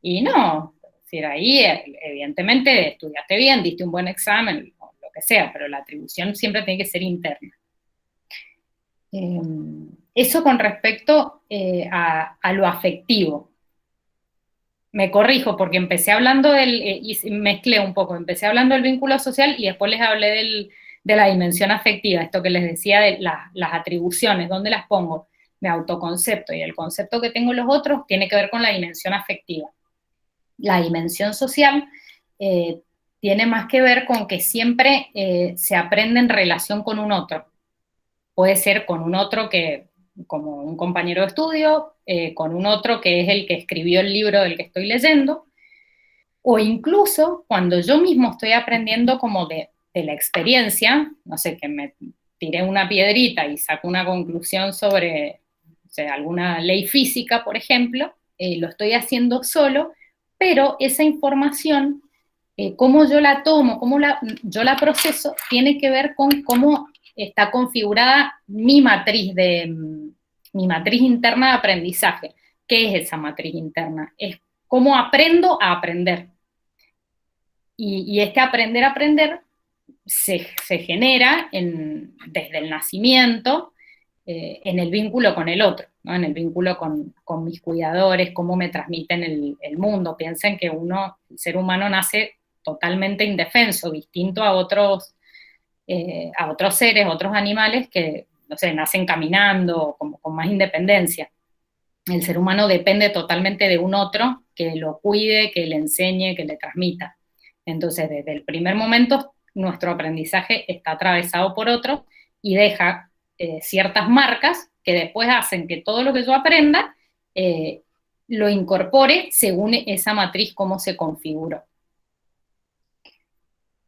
y no, es decir, ahí evidentemente estudiaste bien, diste un buen examen, lo que sea, pero la atribución siempre tiene que ser interna. Eso con respecto a lo afectivo. Me corrijo porque empecé hablando y mezclé un poco, empecé hablando del vínculo social y después les hablé de la dimensión afectiva, esto que les decía de las atribuciones, ¿dónde las pongo? Mi autoconcepto y el concepto que tengo los otros tiene que ver con la dimensión afectiva. La dimensión social tiene más que ver con que siempre se aprende en relación con un otro. Puede ser con un otro como un compañero de estudio, con un otro que es el que escribió el libro del que estoy leyendo, o incluso cuando yo mismo estoy aprendiendo como de la experiencia, no sé, que me tiré una piedrita y saco una conclusión sobre, o sea, alguna ley física, por ejemplo, lo estoy haciendo solo, pero esa información, cómo yo la tomo, yo la proceso, tiene que ver con cómo está configurada mi matriz interna de aprendizaje. ¿Qué es esa matriz interna? Es cómo aprendo a aprender. Y este aprender a aprender se genera desde el nacimiento, en el vínculo con el otro, ¿no? En el vínculo con mis cuidadores, cómo me transmiten el mundo. Piensen que el ser humano nace totalmente indefenso, distinto a otros seres, otros animales que, no sé, nacen caminando, con más independencia. El ser humano depende totalmente de un otro que lo cuide, que le enseñe, que le transmita. Entonces, desde el primer momento, nuestro aprendizaje está atravesado por otro y deja ciertas marcas que después hacen que todo lo que yo aprenda lo incorpore según esa matriz, cómo se configuró.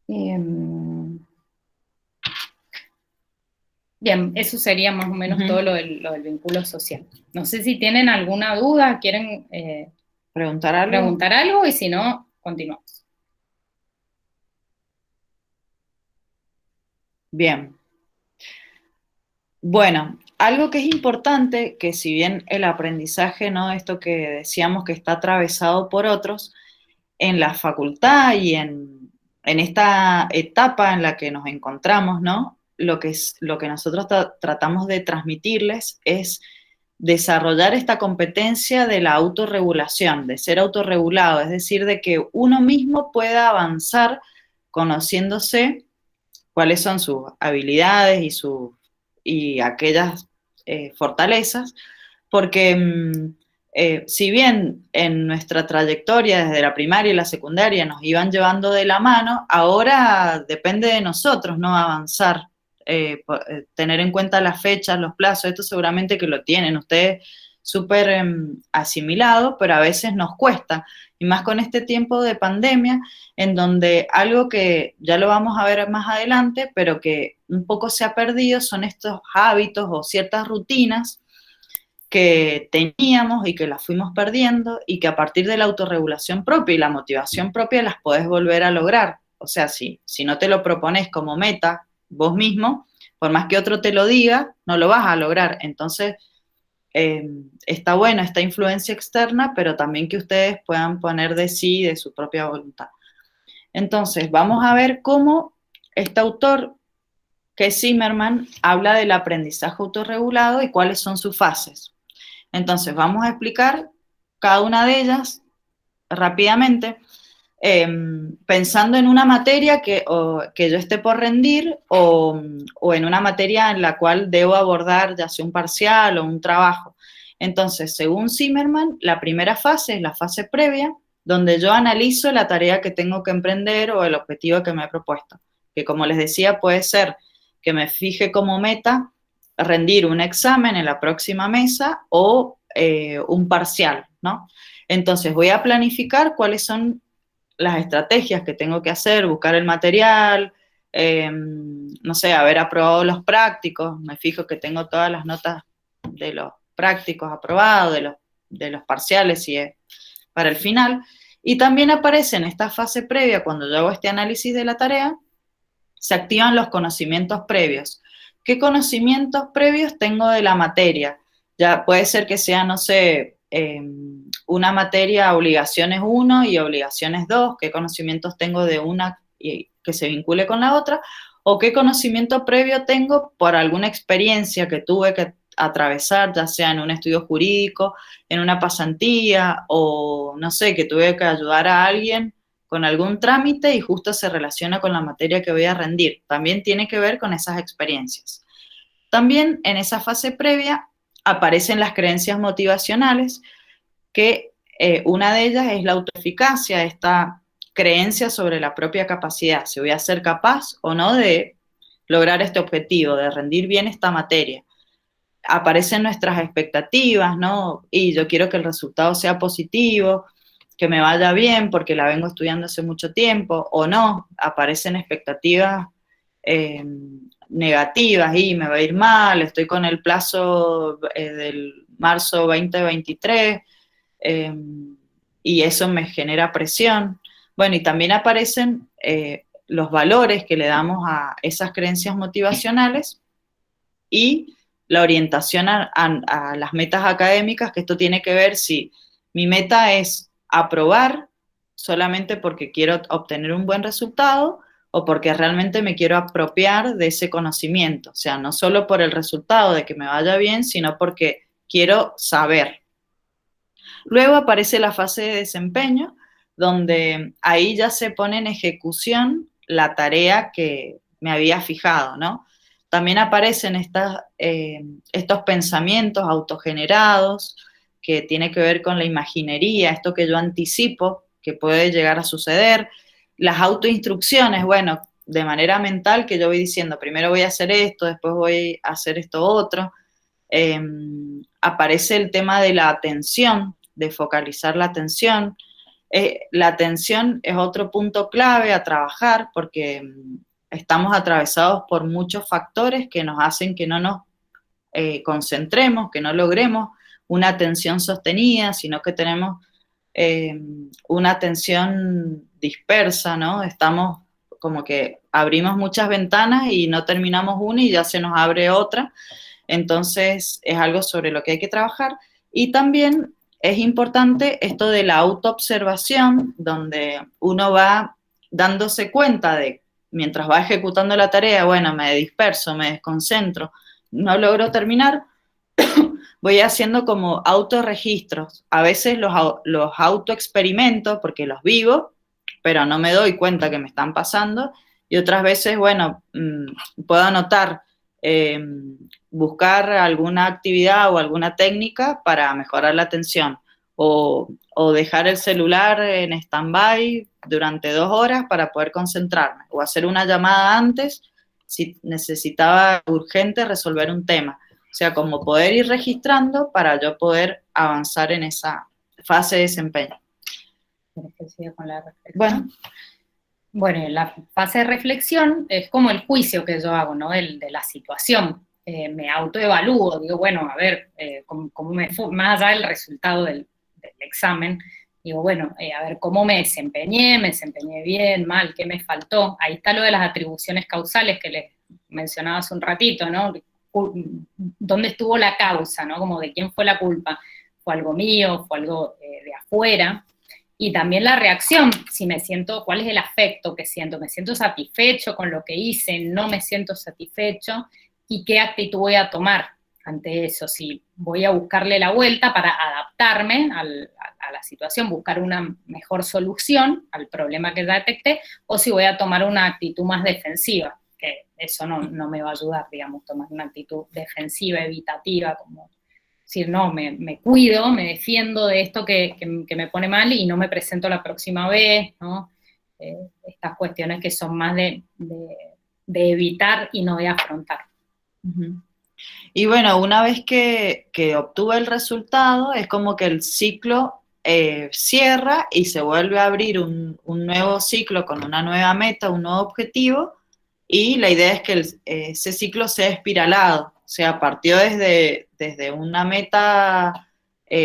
Bien, eso sería más o menos todo lo del vínculo social. No sé si tienen alguna duda, quieren ¿Preguntar algo? Y si no, continuamos. Bien. Bueno, algo que es importante, que si bien el aprendizaje, ¿no? Esto que decíamos que está atravesado por otros, en la facultad y en esta etapa en la que nos encontramos, ¿no? Lo que nosotros tratamos de transmitirles es desarrollar esta competencia de la autorregulación, de ser autorregulado, es decir, de que uno mismo pueda avanzar conociéndose cuáles son sus habilidades y aquellas fortalezas, porque si bien en nuestra trayectoria desde la primaria y la secundaria nos iban llevando de la mano, ahora depende de nosotros, ¿no? Avanzar, tener en cuenta las fechas, los plazos. Esto seguramente que lo tienen ustedes súper asimilado, pero a veces nos cuesta, y más con este tiempo de pandemia, en donde algo que ya lo vamos a ver más adelante, pero que un poco se ha perdido, son estos hábitos o ciertas rutinas que teníamos y que las fuimos perdiendo, y que a partir de la autorregulación propia y la motivación propia las podés volver a lograr. O sea, si no te lo propones como meta vos mismo, por más que otro te lo diga, no lo vas a lograr. Entonces, está buena esta influencia externa, pero también que ustedes puedan poner de sí, de su propia voluntad. Entonces, vamos a ver cómo este autor, que es Zimmerman, habla del aprendizaje autorregulado y cuáles son sus fases. Entonces, vamos a explicar cada una de ellas rápidamente, pensando en una materia que yo esté por rendir o en una materia en la cual debo abordar ya sea un parcial o un trabajo. Entonces, según Zimmerman, la primera fase es la fase previa, donde yo analizo la tarea que tengo que emprender o el objetivo que me he propuesto, que como les decía puede ser que me fije como meta rendir un examen en la próxima mesa o un parcial, ¿no? Entonces voy a planificar cuáles son las estrategias que tengo que hacer, buscar el material, no sé, haber aprobado los prácticos, me fijo que tengo todas las notas de los prácticos aprobados, de los parciales y para el final. Y también aparece en esta fase previa, cuando yo hago este análisis de la tarea, se activan los conocimientos previos. ¿Qué conocimientos previos tengo de la materia? Ya puede ser que sea, no sé, una materia obligaciones 1 y obligaciones 2, qué conocimientos tengo de una y que se vincule con la otra, o qué conocimiento previo tengo por alguna experiencia que tuve que atravesar, ya sea en un estudio jurídico, en una pasantía, o no sé, que tuve que ayudar a alguien con algún trámite y justo se relaciona con la materia que voy a rendir. También tiene que ver con esas experiencias. También en esa fase previa aparecen las creencias motivacionales, que una de ellas es la autoeficacia, esta creencia sobre la propia capacidad, si voy a ser capaz o no de lograr este objetivo, de rendir bien esta materia. Aparecen nuestras expectativas, ¿no? Y yo quiero que el resultado sea positivo, que me vaya bien porque la vengo estudiando hace mucho tiempo, o no, aparecen expectativas negativas y me va a ir mal, estoy con el plazo del marzo 2023 y eso me genera presión. Bueno, y también aparecen los valores que le damos a esas creencias motivacionales y la orientación a las metas académicas, que esto tiene que ver si mi meta es aprobar solamente porque quiero obtener un buen resultado o porque realmente me quiero apropiar de ese conocimiento. O sea, no solo por el resultado de que me vaya bien, sino porque quiero saber. Luego aparece la fase de desempeño, donde ahí ya se pone en ejecución la tarea que me había fijado, ¿no? También aparecen estos pensamientos autogenerados que tiene que ver con la imaginería, esto que yo anticipo que puede llegar a suceder. Las autoinstrucciones, bueno, de manera mental que yo voy diciendo, primero voy a hacer esto, después voy a hacer esto otro. Aparece el tema de la atención, de focalizar la atención. La atención es otro punto clave a trabajar porque estamos atravesados por muchos factores que nos hacen que no nos concentremos, que no logremos una atención sostenida, sino que tenemos una atención dispersa, ¿no? Estamos como que abrimos muchas ventanas y no terminamos una y ya se nos abre otra. Entonces es algo sobre lo que hay que trabajar. Y también es importante esto de la autoobservación, donde uno va dándose cuenta de, mientras va ejecutando la tarea, bueno, me disperso, me desconcentro, no logro terminar, voy haciendo como autorregistros. A veces los autoexperimento porque los vivo, pero no me doy cuenta que me están pasando. Y otras veces, bueno, puedo anotar, buscar alguna actividad o alguna técnica para mejorar la atención. O dejar el celular en stand-by durante 2 horas para poder concentrarme. O hacer una llamada antes si necesitaba urgente resolver un tema. O sea, como poder ir registrando para yo poder avanzar en esa fase de desempeño. ¿Quieres que siga con la reflexión? Bueno, la fase de reflexión es como el juicio que yo hago, ¿no? De la situación. Me autoevalúo, digo, bueno, a ver, ¿cómo me fue? Más allá del resultado del examen, digo, bueno, a ver, ¿cómo me desempeñé bien, mal, qué me faltó? Ahí está lo de las atribuciones causales que les mencionaba hace un ratito, ¿no? ¿Dónde estuvo la causa, ¿no? Como de quién fue la culpa. ¿Fue algo mío? ¿Fue algo de afuera? Y también la reacción, si me siento, ¿cuál es el afecto que siento? ¿Me siento satisfecho con lo que hice? ¿No me siento satisfecho? ¿Y qué actitud voy a tomar ante eso? Si voy a buscarle la vuelta para adaptarme a la situación, buscar una mejor solución al problema que ya detecté, o si voy a tomar una actitud más defensiva, que eso no me va a ayudar, digamos, tomar una actitud defensiva, evitativa, como decir, no, me cuido, me defiendo de esto que me pone mal y no me presento la próxima vez, ¿no? Estas cuestiones que son más de evitar y no de afrontar. Uh-huh. Y bueno, una vez que obtuve el resultado, es como que el ciclo cierra y se vuelve a abrir un nuevo ciclo con una nueva meta, un nuevo objetivo, y la idea es que ese ciclo sea espiralado, o sea, partió desde una meta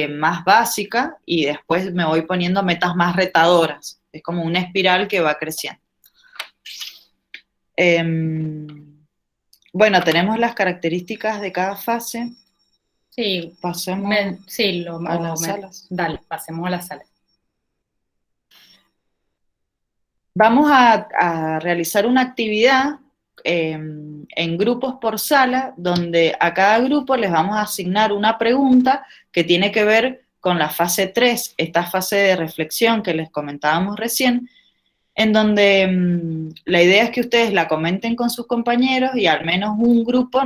más básica y después me voy poniendo metas más retadoras, es como una espiral que va creciendo. Bueno, tenemos las características de cada fase. Sí, pasemos a las salas. Dale, pasemos a las salas. Vamos a realizar una actividad en grupos por sala, donde a cada grupo les vamos a asignar una pregunta que tiene que ver con la fase 3, esta fase de reflexión que les comentábamos recién, en donde la idea es que ustedes la comenten con sus compañeros y al menos un grupo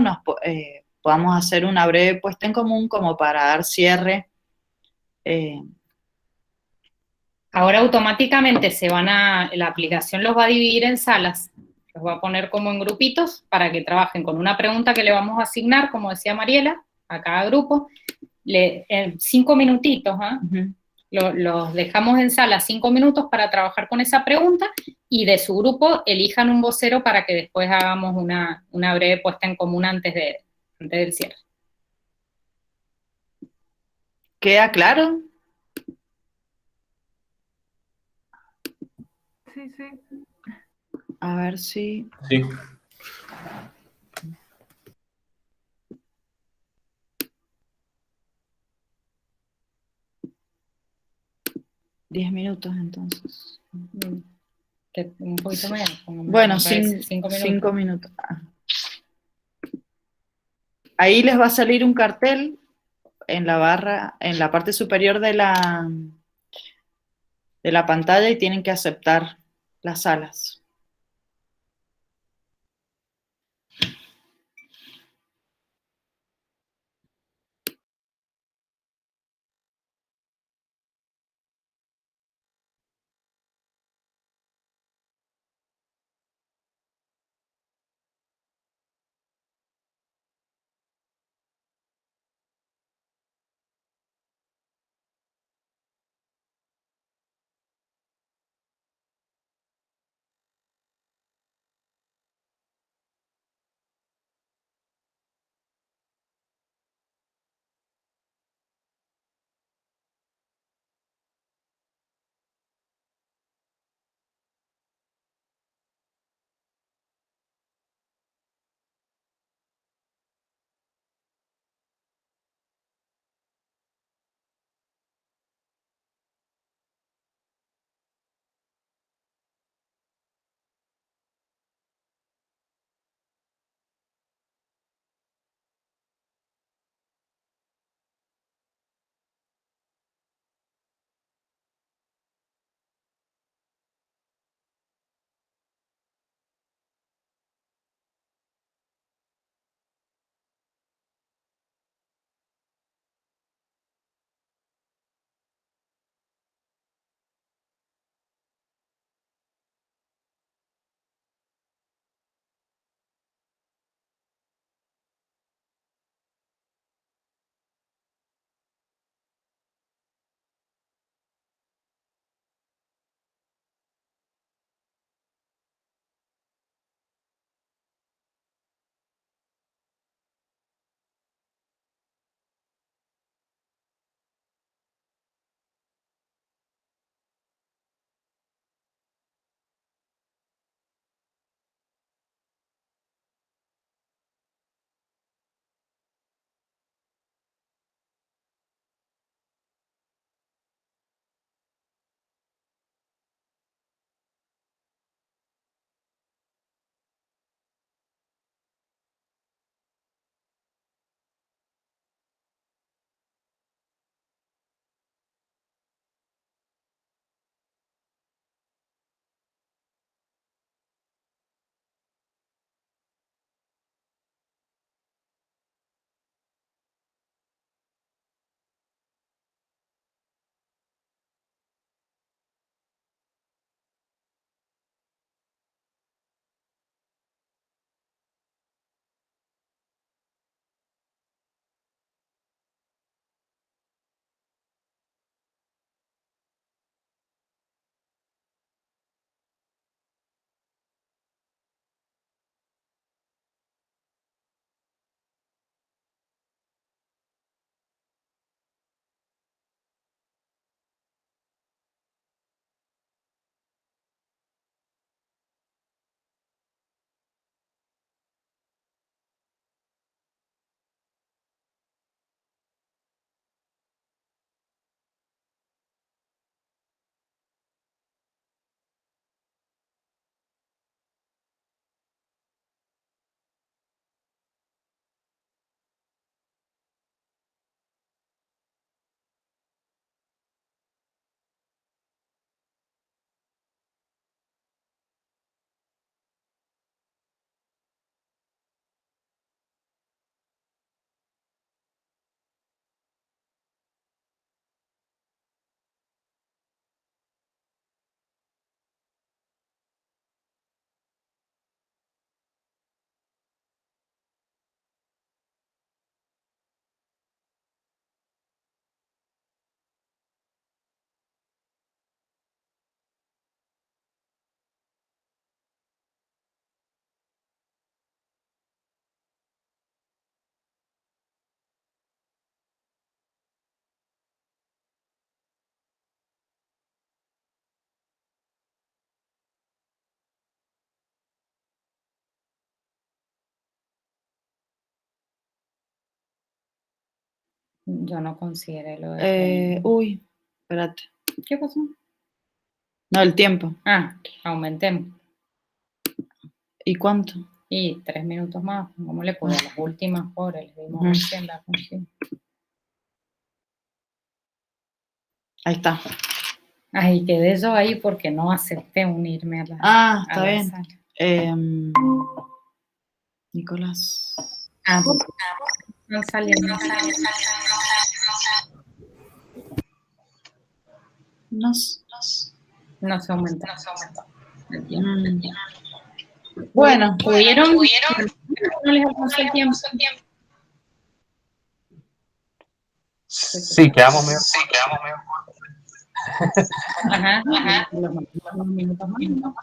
podamos hacer una breve puesta en común como para dar cierre. Ahora automáticamente la aplicación los va a dividir en salas, los va a poner como en grupitos para que trabajen con una pregunta que le vamos a asignar, como decía Mariela, a cada grupo, 5 minutitos, ¿eh? los dejamos en sala 5 minutos para trabajar con esa pregunta y de su grupo elijan un vocero para que después hagamos una breve puesta en común antes del cierre. ¿Queda claro? Sí, sí. A ver si... Sí. Diez minutos entonces. Que un poquito menos. Bueno, me parece, 5 minutos. 5 minutos. Ahí les va a salir un cartel en la barra, en la parte superior de la pantalla y tienen que aceptar las salas. Yo no consideré lo de... Uy, espérate. ¿Qué pasó? No, el tiempo. Ah, aumentemos. ¿Y cuánto? Y 3 minutos más, ¿cómo le puedo? Las últimas horas, le dimos Ujú. recién la función. Ahí está. Ay, quedé yo ahí porque no acepté unirme a Ah, a está la bien. sala. Nicolás. Ah, no saliendo. No, No se aumentó. El tiempo. Bueno, ¿Pudieron? ¿No les alcanzó el tiempo? Sí, quedamos medio. Ajá. Unos minutos más, ¿no?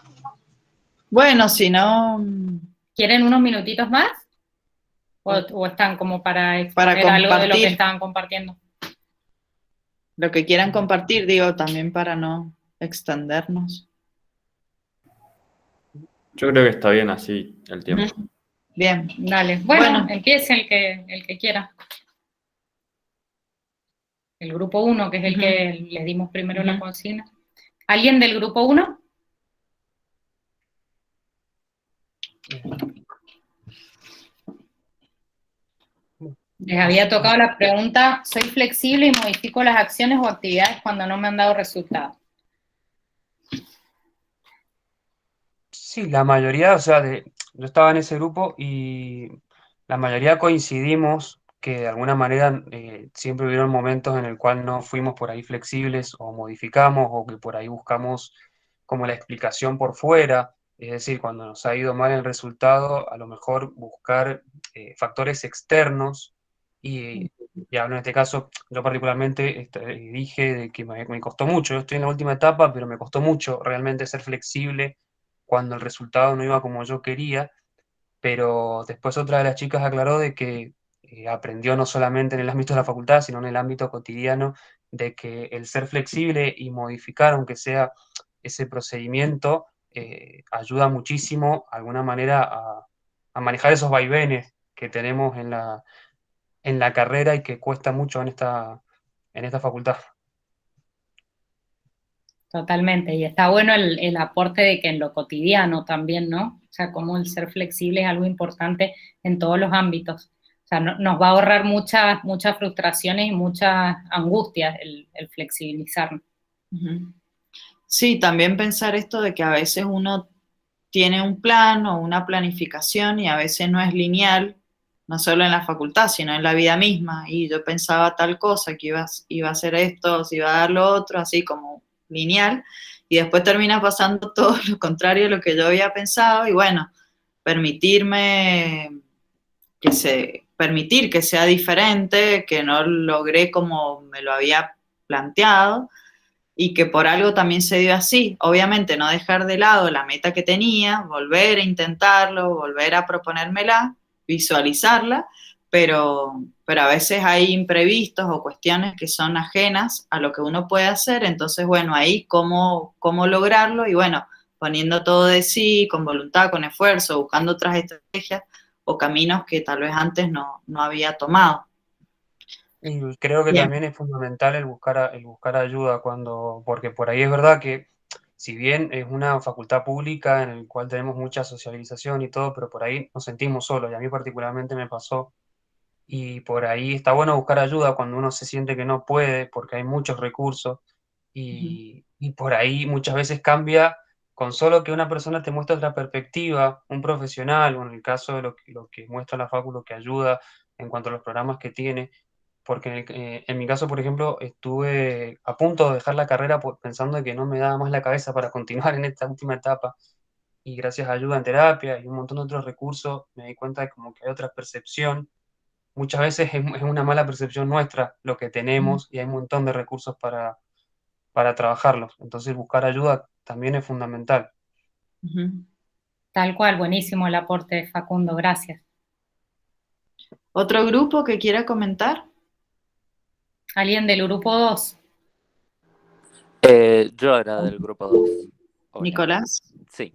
bueno, si no, ¿Quieren unos minutitos más? ¿O están como para exponer para algo de lo que compartir estaban compartiendo? lo que quieran compartir, digo, también para no extendernos. Yo creo que está bien así el tiempo. Ujú. Bien. Dale. Bueno, Bueno. empiece el que quiera. El grupo 1, que es el que les dimos primero la consigna. ¿Alguien del grupo 1? Les había tocado la pregunta, ¿soy flexible y modifico las acciones o actividades cuando no me han dado resultados? Sí, la mayoría, o sea, yo estaba en ese grupo y la mayoría coincidimos que de alguna manera siempre hubieron momentos en el cual no fuimos por ahí flexibles o modificamos o que por ahí buscamos como la explicación por fuera, es decir, cuando nos ha ido mal el resultado, a lo mejor buscar factores externos y hablo en este caso, yo particularmente dije de que me costó mucho, yo estoy en la última etapa, pero me costó mucho realmente ser flexible cuando el resultado no iba como yo quería, pero después otra de las chicas aclaró de que aprendió no solamente en el ámbito de la facultad, sino en el ámbito cotidiano, de que el ser flexible y modificar, aunque sea ese procedimiento, ayuda muchísimo, de alguna manera, a manejar esos vaivenes que tenemos en la carrera y que cuesta mucho en esta facultad. Totalmente, y está bueno el aporte de que en lo cotidiano también, ¿no? O sea, como el ser flexible es algo importante en todos los ámbitos. O sea, nos va a ahorrar muchas frustraciones y muchas angustias el flexibilizarnos. Sí, también pensar esto de que a veces uno tiene un plan o una planificación y a veces no es lineal, no solo en la facultad, sino en la vida misma. Y yo pensaba tal cosa, que iba a hacer esto, se iba a dar lo otro, así como lineal, y después termina pasando todo lo contrario de lo que yo había pensado, y bueno, permitir que sea diferente, que no logré como me lo había planteado, y que por algo también se dio así. Obviamente no dejar de lado la meta que tenía, volver a intentarlo, volver a proponérmela, visualizarla, pero a veces hay imprevistos o cuestiones que son ajenas a lo que uno puede hacer, entonces bueno, ahí cómo lograrlo y bueno, poniendo todo de sí, con voluntad, con esfuerzo, buscando otras estrategias o caminos que tal vez antes no había tomado. Y creo que Bien. también es fundamental el buscar ayuda porque por ahí es verdad que si bien es una facultad pública en el cual tenemos mucha socialización y todo, pero por ahí nos sentimos solos y a mí particularmente me pasó y por ahí está bueno buscar ayuda cuando uno se siente que no puede porque hay muchos recursos y por ahí muchas veces cambia con solo que una persona te muestre otra perspectiva, un profesional, o en el caso de lo que muestra la facu, lo que ayuda en cuanto a los programas que tiene porque en mi caso, por ejemplo, estuve a punto de dejar la carrera pensando que no me daba más la cabeza para continuar en esta última etapa y gracias a ayuda en terapia y un montón de otros recursos me di cuenta de como que hay otra percepción. Muchas veces es una mala percepción nuestra lo que tenemos y hay un montón de recursos para trabajarlos. Entonces buscar ayuda también es fundamental. Tal cual, buenísimo el aporte, Facundo, gracias. ¿Otro grupo que quiera comentar? ¿Alguien del grupo 2? Yo era del grupo 2. Hola. Nicolás. Sí.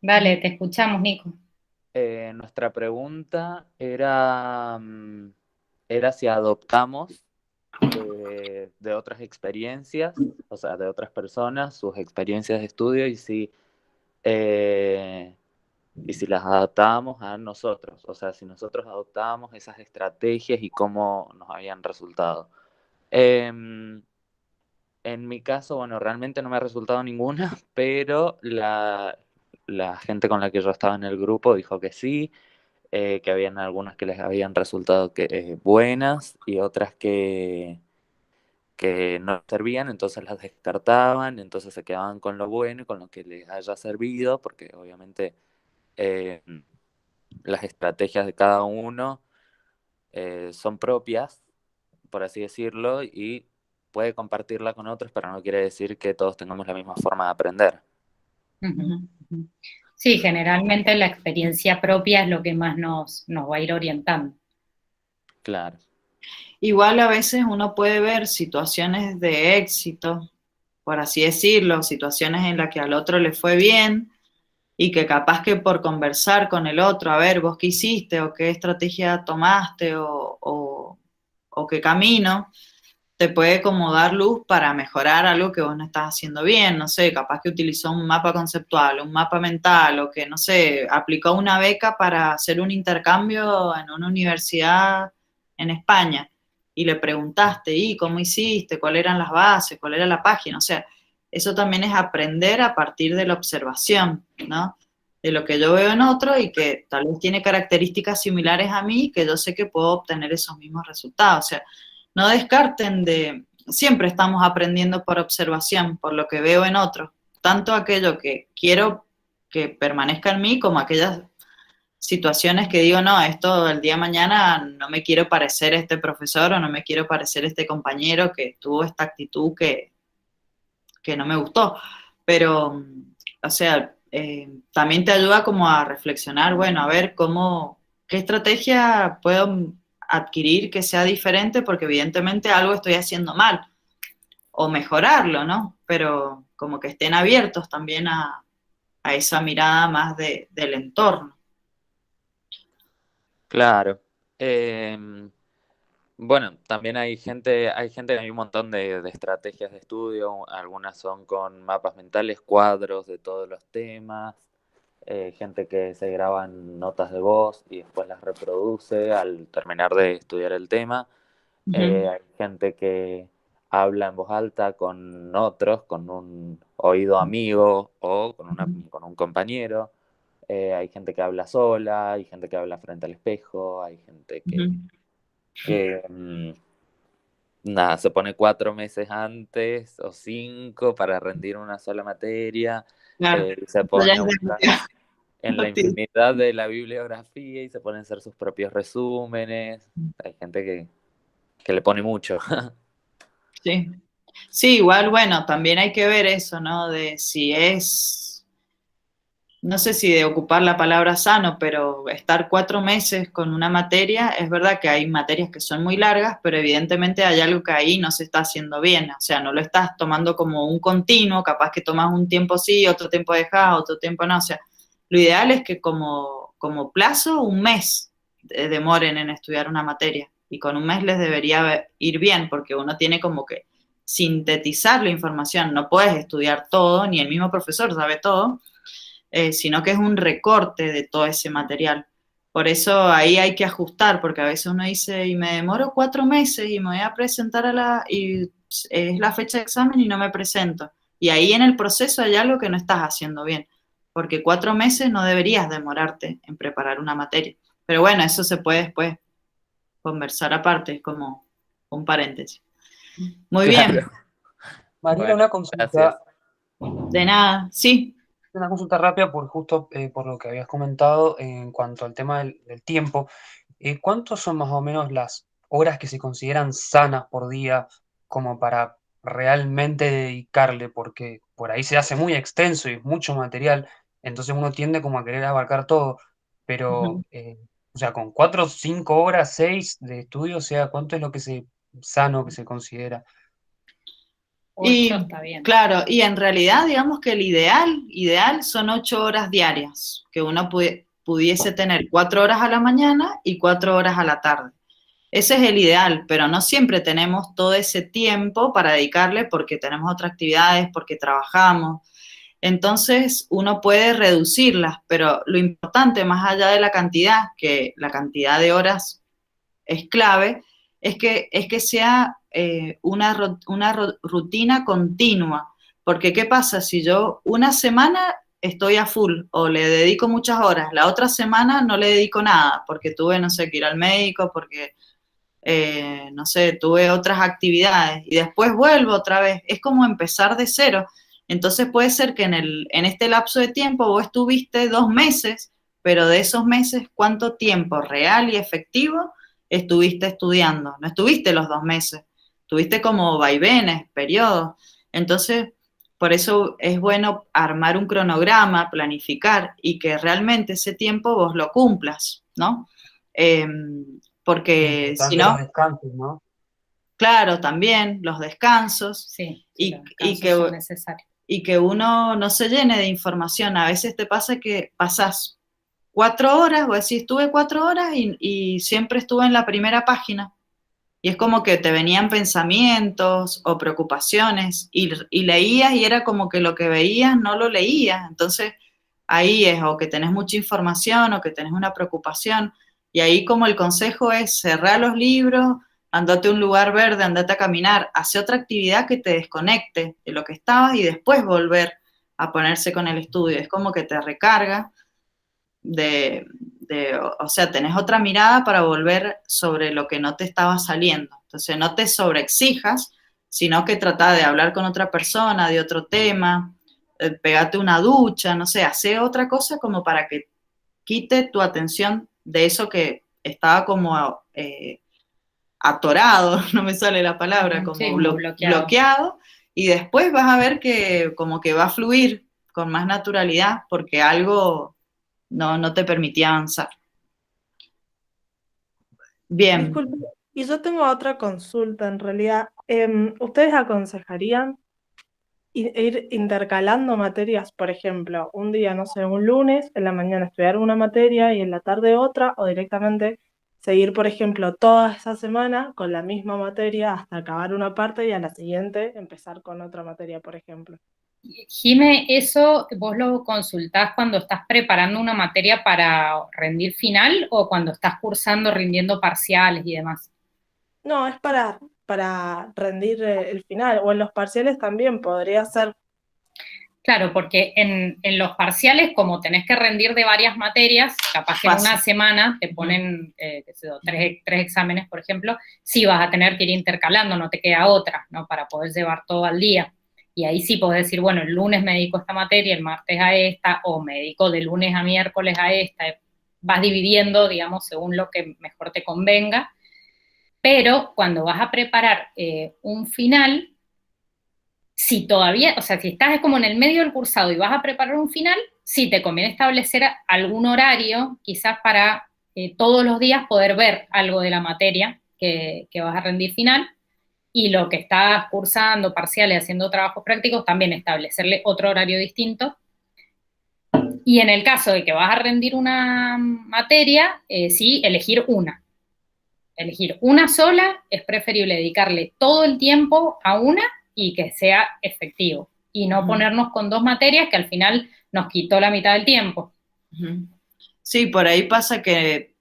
Dale, te escuchamos, Nico. Nuestra pregunta era si adoptamos de otras experiencias, o sea, de otras personas, sus experiencias de estudio y si las adaptábamos a nosotros, o sea, si nosotros adoptábamos esas estrategias y cómo nos habían resultado. En mi caso, bueno, realmente no me ha resultado ninguna, pero la gente con la que yo estaba en el grupo dijo que sí, que habían algunas que les habían resultado buenas y otras que no servían, entonces las descartaban, entonces se quedaban con lo bueno y con lo que les haya servido, porque obviamente las estrategias de cada uno son propias, por así decirlo, y puede compartirla con otros, pero no quiere decir que todos tengamos la misma forma de aprender. Sí, generalmente la experiencia propia es lo que más nos va a ir orientando. Claro. Igual a veces uno puede ver situaciones de éxito, por así decirlo, situaciones en las que al otro le fue bien y que capaz que por conversar con el otro, a ver, vos qué hiciste o qué estrategia tomaste o qué camino, te puede como dar luz para mejorar algo que vos no estás haciendo bien, no sé, capaz que utilizó un mapa conceptual, un mapa mental, o que, no sé, aplicó una beca para hacer un intercambio en una universidad en España, y le preguntaste, ¿y cómo hiciste? ¿Cuáles eran las bases? ¿Cuál era la página? O sea, eso también es aprender a partir de la observación, ¿no? De lo que yo veo en otro y que tal vez tiene características similares a mí, que yo sé que puedo obtener esos mismos resultados. O sea, no descarten siempre estamos aprendiendo por observación, por lo que veo en otros, tanto aquello que quiero que permanezca en mí como aquellas situaciones que digo, no, esto el día de mañana no me quiero parecer a este profesor o no me quiero parecer a este compañero que tuvo esta actitud que no me gustó. Pero, o sea, también te ayuda como a reflexionar, bueno, a ver qué estrategia puedo adquirir que sea diferente, porque evidentemente algo estoy haciendo mal, o mejorarlo, ¿no? Pero como que estén abiertos también a esa mirada más del entorno. Claro. Bueno, también hay gente, hay un montón de estrategias de estudio, algunas son con mapas mentales, cuadros de todos los temas, gente que se graban notas de voz y después las reproduce al terminar de estudiar el tema. Hay gente que habla en voz alta con otros, con un oído amigo o con un compañero. Hay gente que habla sola, hay gente que habla frente al espejo, hay gente que nada, se pone 4 meses antes o 5 para rendir una sola materia, Claro. se pone a buscar demasiado. en la infinidad de la bibliografía y se pone a hacer sus propios resúmenes. Hay gente que le pone mucho. Sí. Sí, igual, bueno, también hay que ver eso, ¿no? De si es, no sé si de ocupar la palabra sano, pero estar 4 meses con una materia, es verdad que hay materias que son muy largas, pero evidentemente hay algo que ahí no se está haciendo bien, o sea, no lo estás tomando como un continuo, capaz que tomas un tiempo sí, otro tiempo dejás, otro tiempo no, o sea, lo ideal es que como plazo, un mes demoren en estudiar una materia, y con un mes les debería ir bien, porque uno tiene como que sintetizar la información, no puedes estudiar todo, ni el mismo profesor sabe todo, sino que es un recorte de todo ese material. Por eso ahí hay que ajustar, porque a veces uno dice, y me demoro 4 meses y me voy a presentar y es la fecha de examen y no me presento. Y ahí en el proceso hay algo que no estás haciendo bien, porque 4 meses no deberías demorarte en preparar una materia. Pero bueno, eso se puede después conversar aparte, es como un paréntesis. Muy Claro. bien. Mariela, Bueno, una consulta. gracias. De nada, sí. Una consulta rápida justo por lo que habías comentado en cuanto al tema del tiempo. ¿Cuántos son más o menos las horas que se consideran sanas por día como para realmente dedicarle? Porque por ahí se hace muy extenso y mucho material, entonces uno tiende como a querer abarcar todo, pero, o sea, con 4, 5 horas, 6 de estudio, o sea, ¿cuánto es lo que sano que se considera? 8 Y está bien. claro, y en realidad digamos que el ideal son 8 horas diarias, que uno pudiese tener 4 horas a la mañana y 4 horas a la tarde. Ese es el ideal, pero no siempre tenemos todo ese tiempo para dedicarle porque tenemos otras actividades, porque trabajamos. Entonces, uno puede reducirlas, pero lo importante, más allá de la cantidad, que la cantidad de horas es clave, es que sea una rutina continua. Porque, ¿qué pasa? Si yo una semana estoy a full o le dedico muchas horas, la otra semana no le dedico nada, porque tuve, no sé, que ir al médico, porque no sé, tuve otras actividades y después vuelvo otra vez. Es como empezar de cero. Entonces puede ser que en este lapso de tiempo vos estuviste 2 meses, pero de esos meses, ¿cuánto tiempo real y efectivo estuviste estudiando? No estuviste los 2 meses, tuviste como vaivenes, periodos. Entonces, por eso es bueno armar un cronograma, planificar y que realmente ese tiempo vos lo cumplas, ¿no? Porque si Importante los no, descansos, ¿no? claro, también los descansos Sí, y, los y descansos que, son necesarios. y que uno no se llene de información. A veces te pasa que pasas 4 horas, o decís, estuve 4 horas y siempre estuve en la primera página. Y es como que te venían pensamientos o preocupaciones y leías y era como que lo que veías no lo leías. Entonces ahí es o que tenés mucha información o que tenés una preocupación. Y ahí como el consejo es cerrar los libros, andate a un lugar verde, andate a caminar, hace otra actividad que te desconecte de lo que estabas y después volver a ponerse con el estudio. Es como que te recarga o sea, tenés otra mirada para volver sobre lo que no te estaba saliendo. Entonces, no te sobreexijas, sino que trata de hablar con otra persona de otro tema, pegate una ducha, no sé, hace otra cosa como para que quite tu atención de eso que estaba como atorado, no me sale la palabra, como Sí, como bloqueado, y después vas a ver que como que va a fluir con más naturalidad porque algo no te permitía avanzar. Bien, Disculpe, y yo tengo otra consulta en realidad. ¿Ustedes aconsejarían ir intercalando materias? Por ejemplo, un día, no sé, un lunes, en la mañana estudiar una materia y en la tarde otra, o directamente seguir, por ejemplo, toda esa semana con la misma materia hasta acabar una parte y a la siguiente empezar con otra materia, por ejemplo? Jime, ¿eso vos lo consultás cuando estás preparando una materia para rendir final o cuando estás cursando, rindiendo parciales y demás? No, es para rendir el final, o en los parciales también podría ser. Claro, porque en los parciales, como tenés que rendir de varias materias, capaz que en una semana te ponen, qué sé yo, tres exámenes, por ejemplo, sí vas a tener que ir intercalando, no te queda otra, ¿no? Para poder llevar todo al día. Y ahí sí podés decir, bueno, el lunes me dedico a esta materia, el martes a esta, o me dedico de lunes a miércoles a esta. Vas dividiendo, digamos, según lo que mejor te convenga. Pero cuando vas a preparar un final, si todavía, o sea, si estás como en el medio del cursado y vas a preparar un final, sí te conviene establecer algún horario, quizás para todos los días poder ver algo de la materia que vas a rendir final, y lo que estás cursando, parciales, haciendo trabajos prácticos, también establecerle otro horario distinto. Y en el caso de que vas a rendir una materia, sí, elegir una. Elegir una sola, es preferible dedicarle todo el tiempo a una y que sea efectivo. Y no ponernos con 2 materias que al final nos quitó la mitad del tiempo. Sí, por ahí pasa que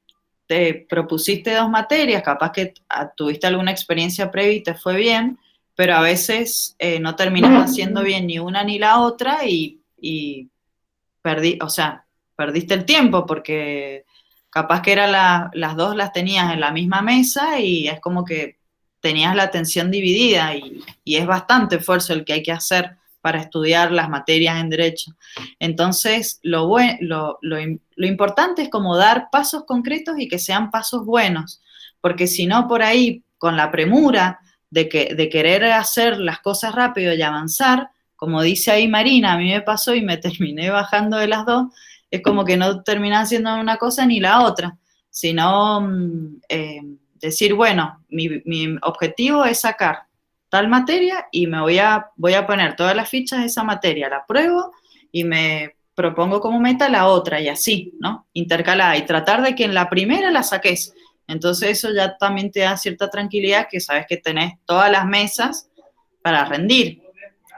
te propusiste 2 materias, capaz que tuviste alguna experiencia previa y te fue bien, pero a veces no terminas haciendo bien ni una ni la otra y perdiste el tiempo porque capaz que las dos las tenías en la misma mesa y es como que tenías la atención dividida y es bastante esfuerzo el que hay que hacer para estudiar las materias en derecho. Entonces, lo importante es como dar pasos concretos y que sean pasos buenos, porque si no, por ahí, con la premura de querer hacer las cosas rápido y avanzar, como dice ahí Marina, a mí me pasó y me terminé bajando de las dos, es como que no terminas haciendo una cosa ni la otra, sino decir, bueno, mi objetivo es sacar tal materia y me voy a poner todas las fichas de esa materia, la pruebo y me propongo como meta la otra y así, ¿no? Intercalada y tratar de que en la primera la saques Entonces eso ya también te da cierta tranquilidad que sabes que tenés todas las mesas para rendir,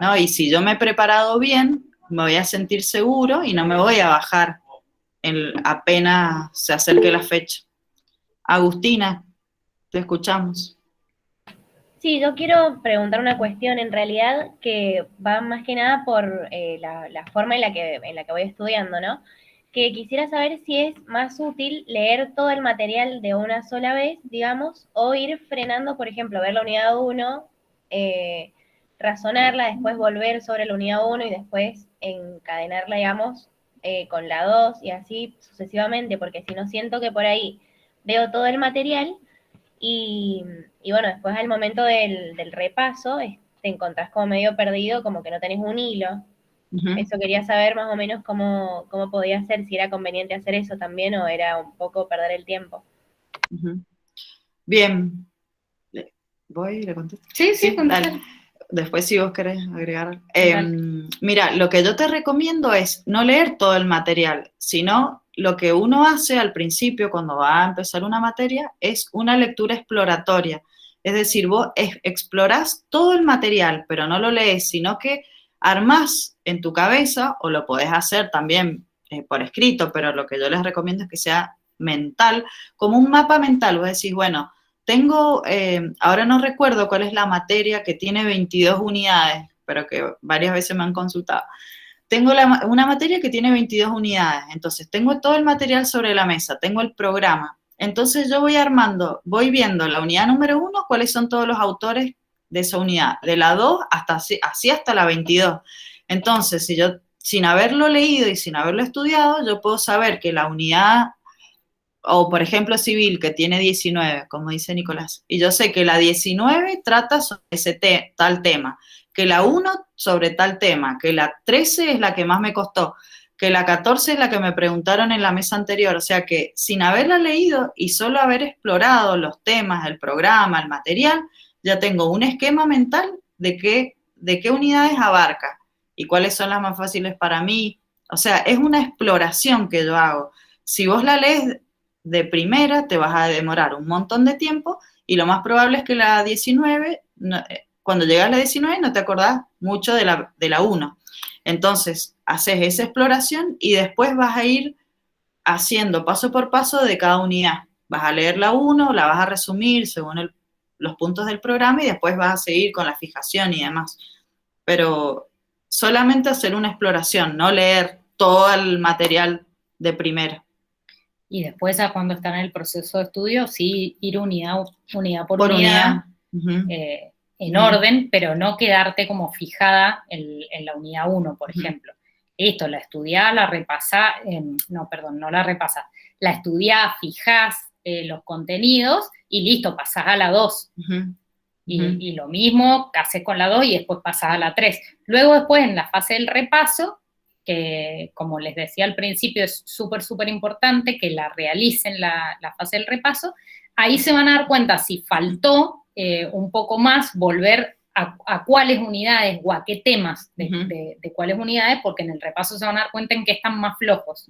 ¿no? Y si yo me he preparado bien, me voy a sentir seguro y no me voy a bajar apenas se acerque la fecha. Agustina, te escuchamos. Sí, yo quiero preguntar una cuestión en realidad que va más que nada por la forma en la que voy estudiando, ¿no? Que quisiera saber si es más útil leer todo el material de una sola vez, digamos, o ir frenando, por ejemplo, ver la unidad 1, razonarla, después volver sobre la unidad 1 y después encadenarla, digamos, con la 2 y así sucesivamente, porque si no siento que por ahí veo todo el material y, y bueno, después al momento del repaso te encontrás como medio perdido, como que no tenés un hilo. Eso quería saber más o menos cómo podía ser, si era conveniente hacer eso también o era un poco perder el tiempo. Bien. ¿Voy? ¿Le contesto? Sí, dale. Después si vos querés agregar. Mira, lo que yo te recomiendo es no leer todo el material, sino lo que uno hace al principio cuando va a empezar una materia es una lectura exploratoria. Es decir, vos explorás todo el material, pero no lo lees, sino que armás en tu cabeza, o lo podés hacer también por escrito, pero lo que yo les recomiendo es que sea mental, como un mapa mental. Vos decís, bueno, tengo, ahora no recuerdo cuál es la materia que tiene 22 unidades, pero que varias veces me han consultado. Tengo una materia que tiene 22 unidades, entonces tengo todo el material sobre la mesa, tengo el programa. Entonces yo voy armando, voy viendo la unidad número 1, cuáles son todos los autores de esa unidad, de la 2 así hasta la 22. Entonces, si yo, sin haberlo leído y sin haberlo estudiado, yo puedo saber que la unidad, o por ejemplo civil, que tiene 19, como dice Nicolás, y yo sé que la 19 trata sobre tal tema, que la 1 sobre tal tema, que la 13 es la que más me costó, que la 14 es la que me preguntaron en la mesa anterior, o sea que sin haberla leído y solo haber explorado los temas, el programa, el material, ya tengo un esquema mental de qué unidades abarca y cuáles son las más fáciles para mí. O sea, es una exploración que yo hago. Si vos la lees de primera, te vas a demorar un montón de tiempo y lo más probable es que la 19, cuando llegas a la 19 no te acordás mucho de la 1. Entonces, haces esa exploración y después vas a ir haciendo paso por paso de cada unidad. Vas a leer la 1, la vas a resumir según los puntos del programa y después vas a seguir con la fijación y demás. Pero solamente hacer una exploración, no leer todo el material de primera. Y después ya cuando están en el proceso de estudio, sí ir unidad por unidad. En orden, pero no quedarte como fijada en la unidad 1, por ejemplo. Esto, la estudiás, la repasás, no la repasás, la estudiás, fijás los contenidos y listo, pasás a la 2. Y lo mismo que haces con la 2 y después pasás a la 3. Luego después en la fase del repaso, que como les decía al principio es súper, súper importante que la realicen la fase del repaso, ahí se van a dar cuenta si faltó un poco más, volver a cuáles unidades o a qué temas de cuáles unidades, porque en el repaso se van a dar cuenta en qué están más flojos.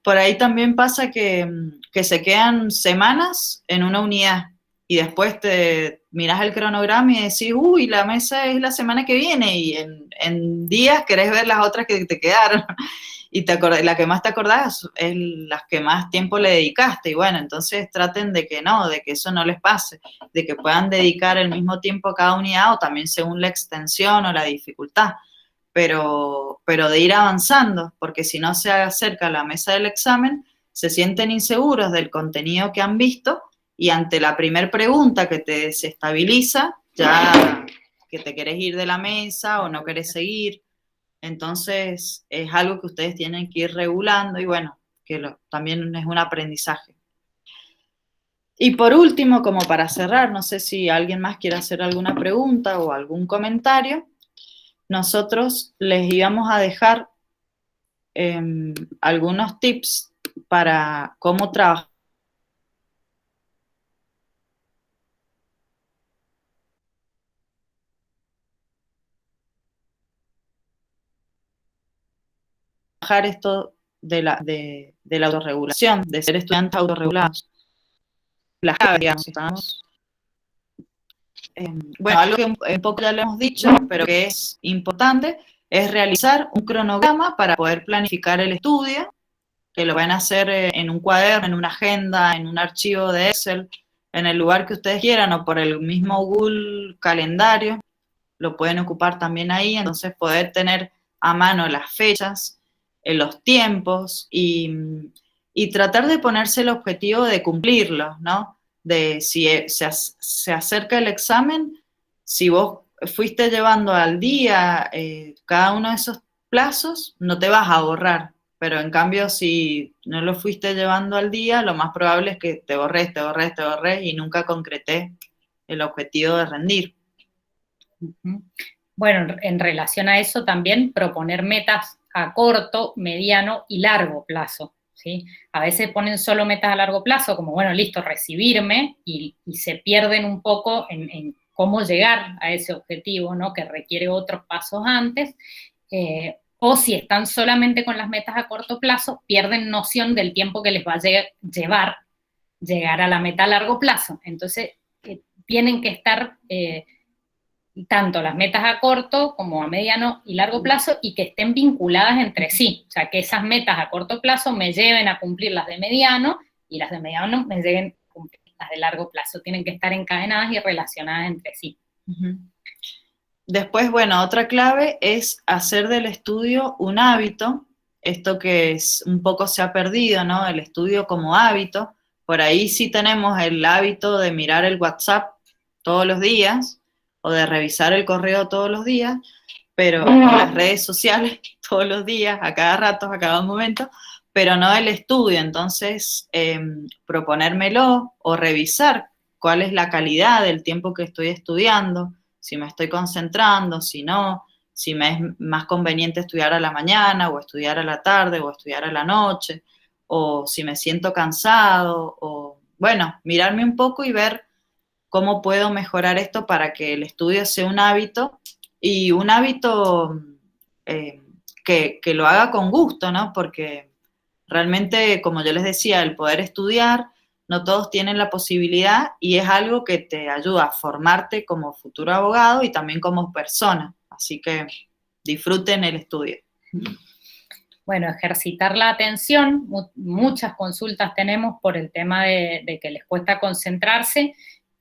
Por ahí también pasa que se quedan semanas en una unidad y después te mirás el cronograma y decís, uy, la mesa es la semana que viene y en días querés ver las otras que te quedaron y la que más te acordás es las que más tiempo le dedicaste y bueno, entonces traten de que eso no les pase, de que puedan dedicar el mismo tiempo a cada unidad o también según la extensión o la dificultad, pero de ir avanzando, porque si no se acerca la mesa del examen, se sienten inseguros del contenido que han visto y ante la primer pregunta que te desestabiliza, ya que te querés ir de la mesa o no querés seguir. Entonces, es algo que ustedes tienen que ir regulando y bueno, que también es un aprendizaje. Y por último, como para cerrar, no sé si alguien más quiere hacer alguna pregunta o algún comentario, nosotros les íbamos a dejar algunos tips para cómo trabajar esto de la autorregulación, de ser estudiantes autorregulados. las claves, digamos, estamos. Bueno, algo que un poco ya lo hemos dicho, pero que es importante, es realizar un cronograma para poder planificar el estudio, que lo van a hacer en un cuaderno, en una agenda, en un archivo de Excel, en el lugar que ustedes quieran, o por el mismo Google Calendario, lo pueden ocupar también ahí, entonces poder tener a mano las fechas, los tiempos, y tratar de ponerse el objetivo de cumplirlo, ¿no? De si se acerca el examen, si vos fuiste llevando al día cada uno de esos plazos, no te vas a ahorrar. Pero en cambio, si no lo fuiste llevando al día, lo más probable es que te borres y nunca concreté el objetivo de rendir. Bueno, en relación a eso también proponer metas a corto, mediano y largo plazo, ¿sí? A veces ponen solo metas a largo plazo, como, bueno, listo, recibirme, y se pierden un poco en cómo llegar a ese objetivo, ¿no? Que requiere otros pasos antes, o si están solamente con las metas a corto plazo, pierden noción del tiempo que les va a llegar a la meta a largo plazo. Entonces, tienen que estar tanto las metas a corto como a mediano y largo plazo, y que estén vinculadas entre sí. O sea, que esas metas a corto plazo me lleven a cumplir las de mediano, y las de mediano me lleven a cumplir las de largo plazo. Tienen que estar encadenadas y relacionadas entre sí. Después, bueno, otra clave es hacer del estudio un hábito. Esto que es, un poco se ha perdido, ¿no? El estudio como hábito. Por ahí sí tenemos el hábito de mirar el WhatsApp todos los días, o de revisar el correo todos los días, pero las redes sociales todos los días, a cada rato, a cada momento, pero no el estudio. Entonces, proponérmelo o revisar cuál es la calidad del tiempo que estoy estudiando, si me estoy concentrando, si no, si me es más conveniente estudiar a la mañana, o estudiar a la tarde, o estudiar a la noche, o si me siento cansado, o, bueno, mirarme un poco y ver cómo puedo mejorar esto para que el estudio sea un hábito, y un hábito que lo haga con gusto, ¿no? Porque realmente, como yo les decía, el poder estudiar, no todos tienen la posibilidad, y es algo que te ayuda a formarte como futuro abogado y también como persona. Así que disfruten el estudio. Bueno, ejercitar la atención. Muchas consultas tenemos por el tema de que les cuesta concentrarse,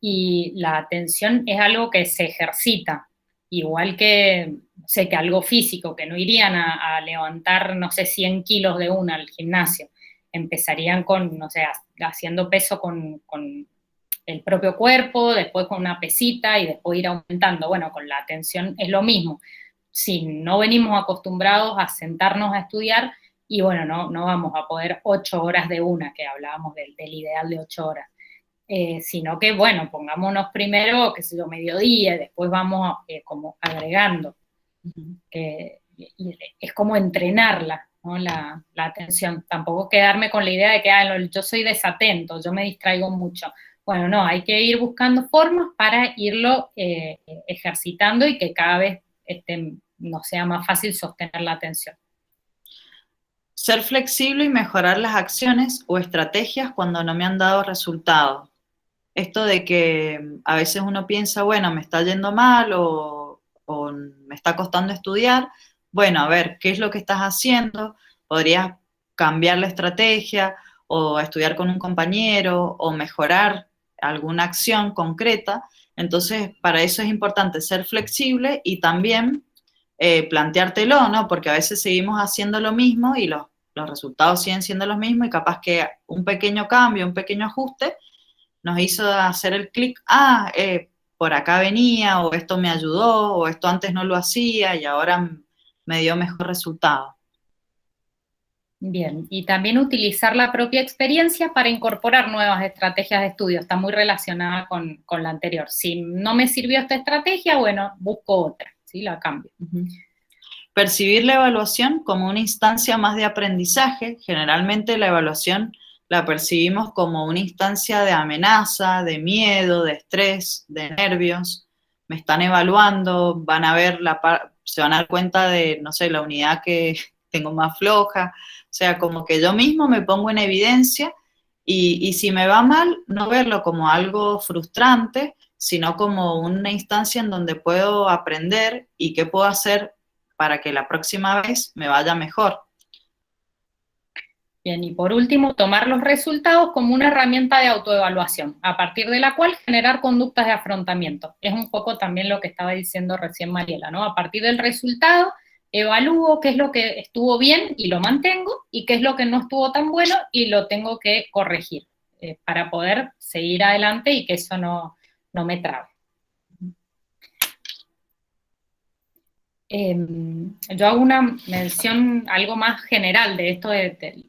y la atención es algo que se ejercita, igual que, no sé, que algo físico, que no irían a levantar, no sé, 100 kilos de una al gimnasio. Empezarían con, no sé, haciendo peso con el propio cuerpo, después con una pesita, y después ir aumentando. Bueno, con la atención es lo mismo. Si no venimos acostumbrados a sentarnos a estudiar, y bueno, no vamos a poder 8 horas de una, que hablábamos del ideal de 8 horas. Sino que, bueno, pongámonos primero, qué sé yo, mediodía, y después vamos como agregando. Y es como entrenarla, ¿no? La atención. Tampoco quedarme con la idea de que yo soy desatento, yo me distraigo mucho. Bueno, no, hay que ir buscando formas para irlo ejercitando, y que cada vez nos sea más fácil sostener la atención. Ser flexible y mejorar las acciones o estrategias cuando no me han dado resultados. Esto de que a veces uno piensa, bueno, me está yendo mal, o me está costando estudiar. Bueno, a ver, ¿qué es lo que estás haciendo? Podrías cambiar la estrategia, o estudiar con un compañero, o mejorar alguna acción concreta. Entonces, para eso es importante ser flexible, y también planteártelo, ¿no? Porque a veces seguimos haciendo lo mismo, y los resultados siguen siendo los mismos, y capaz que un pequeño cambio, un pequeño ajuste, nos hizo hacer el clic, por acá venía, o esto me ayudó, o esto antes no lo hacía y ahora me dio mejor resultado. Bien, y también utilizar la propia experiencia para incorporar nuevas estrategias de estudio. Está muy relacionada con la anterior. Si no me sirvió esta estrategia, bueno, busco otra, ¿sí? La cambio. Percibir la evaluación como una instancia más de aprendizaje. Generalmente la evaluación la percibimos como una instancia de amenaza, de miedo, de estrés, de nervios. Me están evaluando, van a ver se van a dar cuenta de, no sé, la unidad que tengo más floja. O sea, como que yo mismo me pongo en evidencia, Y si me va mal, no verlo como algo frustrante, sino como una instancia en donde puedo aprender y qué puedo hacer para que la próxima vez me vaya mejor. Bien, y por último, tomar los resultados como una herramienta de autoevaluación, a partir de la cual generar conductas de afrontamiento. Es un poco también lo que estaba diciendo recién Mariela, ¿no? A partir del resultado, evalúo qué es lo que estuvo bien y lo mantengo, y qué es lo que no estuvo tan bueno y lo tengo que corregir, para poder seguir adelante y que eso no me trabe. Yo hago una mención algo más general de esto de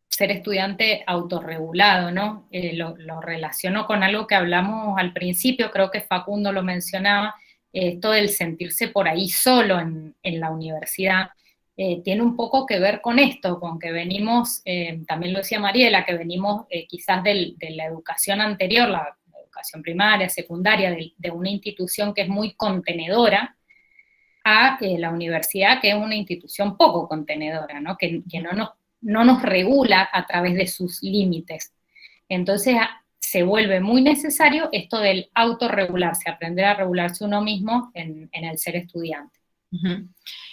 ser estudiante autorregulado, ¿no? Lo relaciono con algo que hablamos al principio, creo que Facundo lo mencionaba, esto del sentirse por ahí solo en la universidad, tiene un poco que ver con esto, con que venimos, también lo decía Mariela, que venimos quizás de la educación anterior, la educación primaria, secundaria, de una institución que es muy contenedora, a la universidad, que es una institución poco contenedora, ¿no? Que no nos regula a través de sus límites. Entonces se vuelve muy necesario esto del autorregularse, aprender a regularse uno mismo en el ser estudiante. Uh-huh.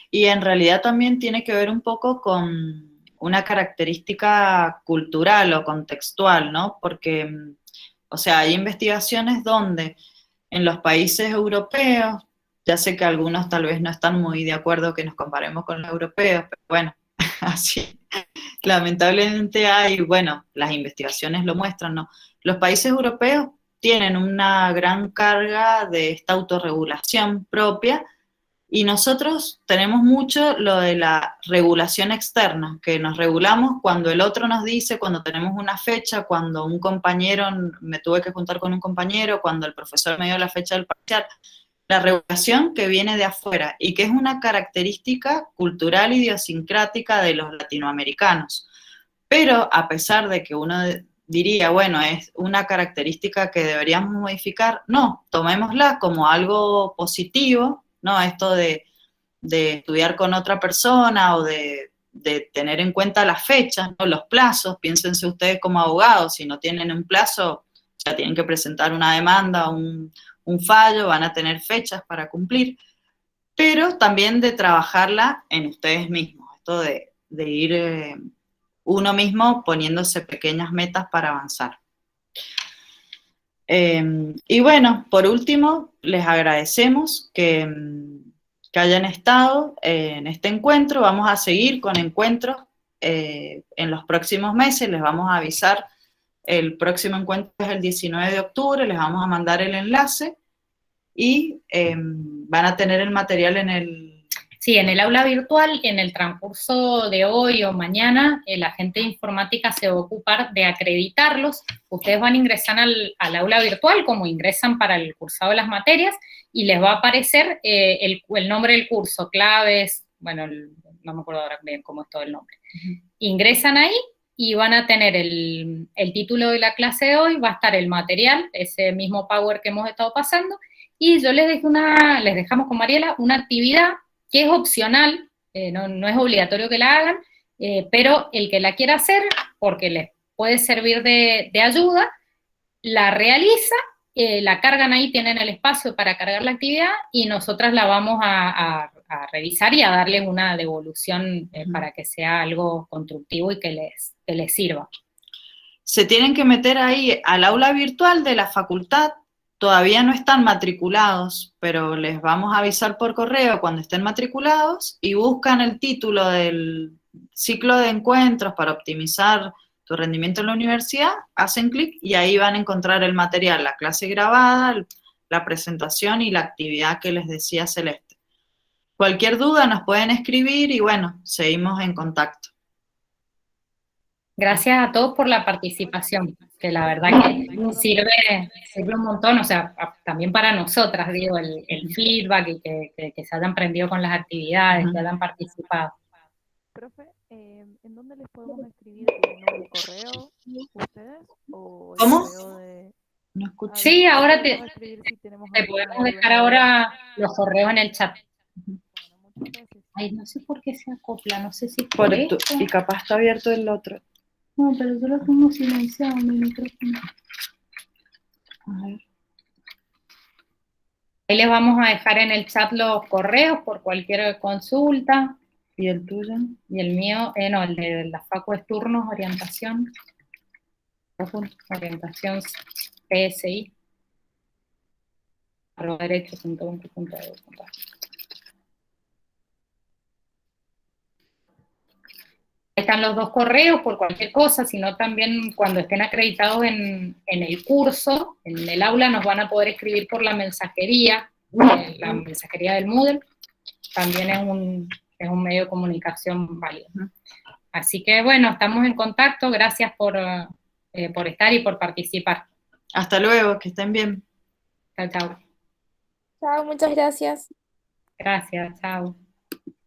Y en realidad también tiene que ver un poco con una característica cultural o contextual, ¿no? Porque, o sea, hay investigaciones donde en los países europeos, ya sé que algunos tal vez no están muy de acuerdo que nos comparemos con los europeos, pero bueno, así lamentablemente hay, bueno, las investigaciones lo muestran, ¿no? Los países europeos tienen una gran carga de esta autorregulación propia y nosotros tenemos mucho lo de la regulación externa, que nos regulamos cuando el otro nos dice, cuando tenemos una fecha, cuando un compañero, me tuve que juntar con un compañero, cuando el profesor me dio la fecha del parcial. La regulación que viene de afuera y que es una característica cultural idiosincrática de los latinoamericanos. Pero a pesar de que uno diría, bueno, es una característica que deberíamos modificar, no, tomémosla como algo positivo, ¿no? Esto de estudiar con otra persona o de tener en cuenta las fechas, ¿no? Los plazos, piénsense ustedes como abogados, si no tienen un plazo, ya tienen que presentar una demanda, un fallo, van a tener fechas para cumplir, pero también de trabajarla en ustedes mismos, esto de ir uno mismo poniéndose pequeñas metas para avanzar. Y bueno, por último, les agradecemos que hayan estado en este encuentro. Vamos a seguir con encuentros en los próximos meses, les vamos a avisar. El próximo encuentro es el 19 de octubre, les vamos a mandar el enlace y van a tener el material en el... Sí, en el aula virtual, en el transcurso de hoy o mañana, el agente de informática se va a ocupar de acreditarlos. Ustedes van a ingresar al aula virtual como ingresan para el cursado de las materias y les va a aparecer el nombre del curso, claves, bueno, no me acuerdo ahora bien cómo es todo el nombre. Ingresan ahí y van a tener el título de la clase de hoy, va a estar el material, ese mismo Power que hemos estado pasando, y yo les dejamos con Mariela una actividad que es opcional, no es obligatorio que la hagan, pero el que la quiera hacer, porque les puede servir de ayuda, la realiza, la cargan ahí, tienen el espacio para cargar la actividad, y nosotras la vamos a revisar y a darles una devolución para que sea algo constructivo y que les sirva. Se tienen que meter ahí al aula virtual de la facultad. Todavía no están matriculados, pero les vamos a avisar por correo cuando estén matriculados y buscan el título del ciclo de encuentros para optimizar tu rendimiento en la universidad, hacen clic y ahí van a encontrar el material, la clase grabada, la presentación y la actividad que les decía Celeste. Cualquier duda nos pueden escribir y bueno, seguimos en contacto. Gracias a todos por la participación, que la verdad que sirve un montón, o sea, también para nosotras, digo, el feedback y que se hayan prendido con las actividades, que hayan participado. Profe, ¿en dónde les podemos escribir? ¿En un correo ustedes? ¿O ¿Cómo? correo de... No escuché. Sí, ahora te Si podemos dejar ahora los correos en el chat. Bueno, muchas gracias. Ay, no sé por qué se acopla, no sé si por esto. Y capaz está abierto el otro. No, pero yo lo tengo silenciado mi micrófono. A ver. Ahí les vamos a dejar en el chat los correos por cualquier consulta. ¿Y el tuyo? Y el mío, no, el de la Facu es turnos, orientación. Orientación PSI. @derecho.uncu.edu. Están los dos correos por cualquier cosa, sino también cuando estén acreditados en el curso, en el aula, nos van a poder escribir por la mensajería del Moodle. También es un medio de comunicación válido, ¿no? Así que bueno, estamos en contacto, gracias por estar y por participar. Hasta luego, que estén bien. Chao, chao. Chao, muchas gracias. Gracias, chao.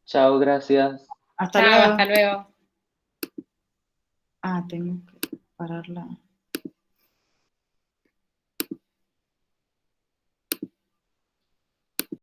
Chao, gracias. Hasta Chao, luego. hasta luego. Ah, tengo que pararla.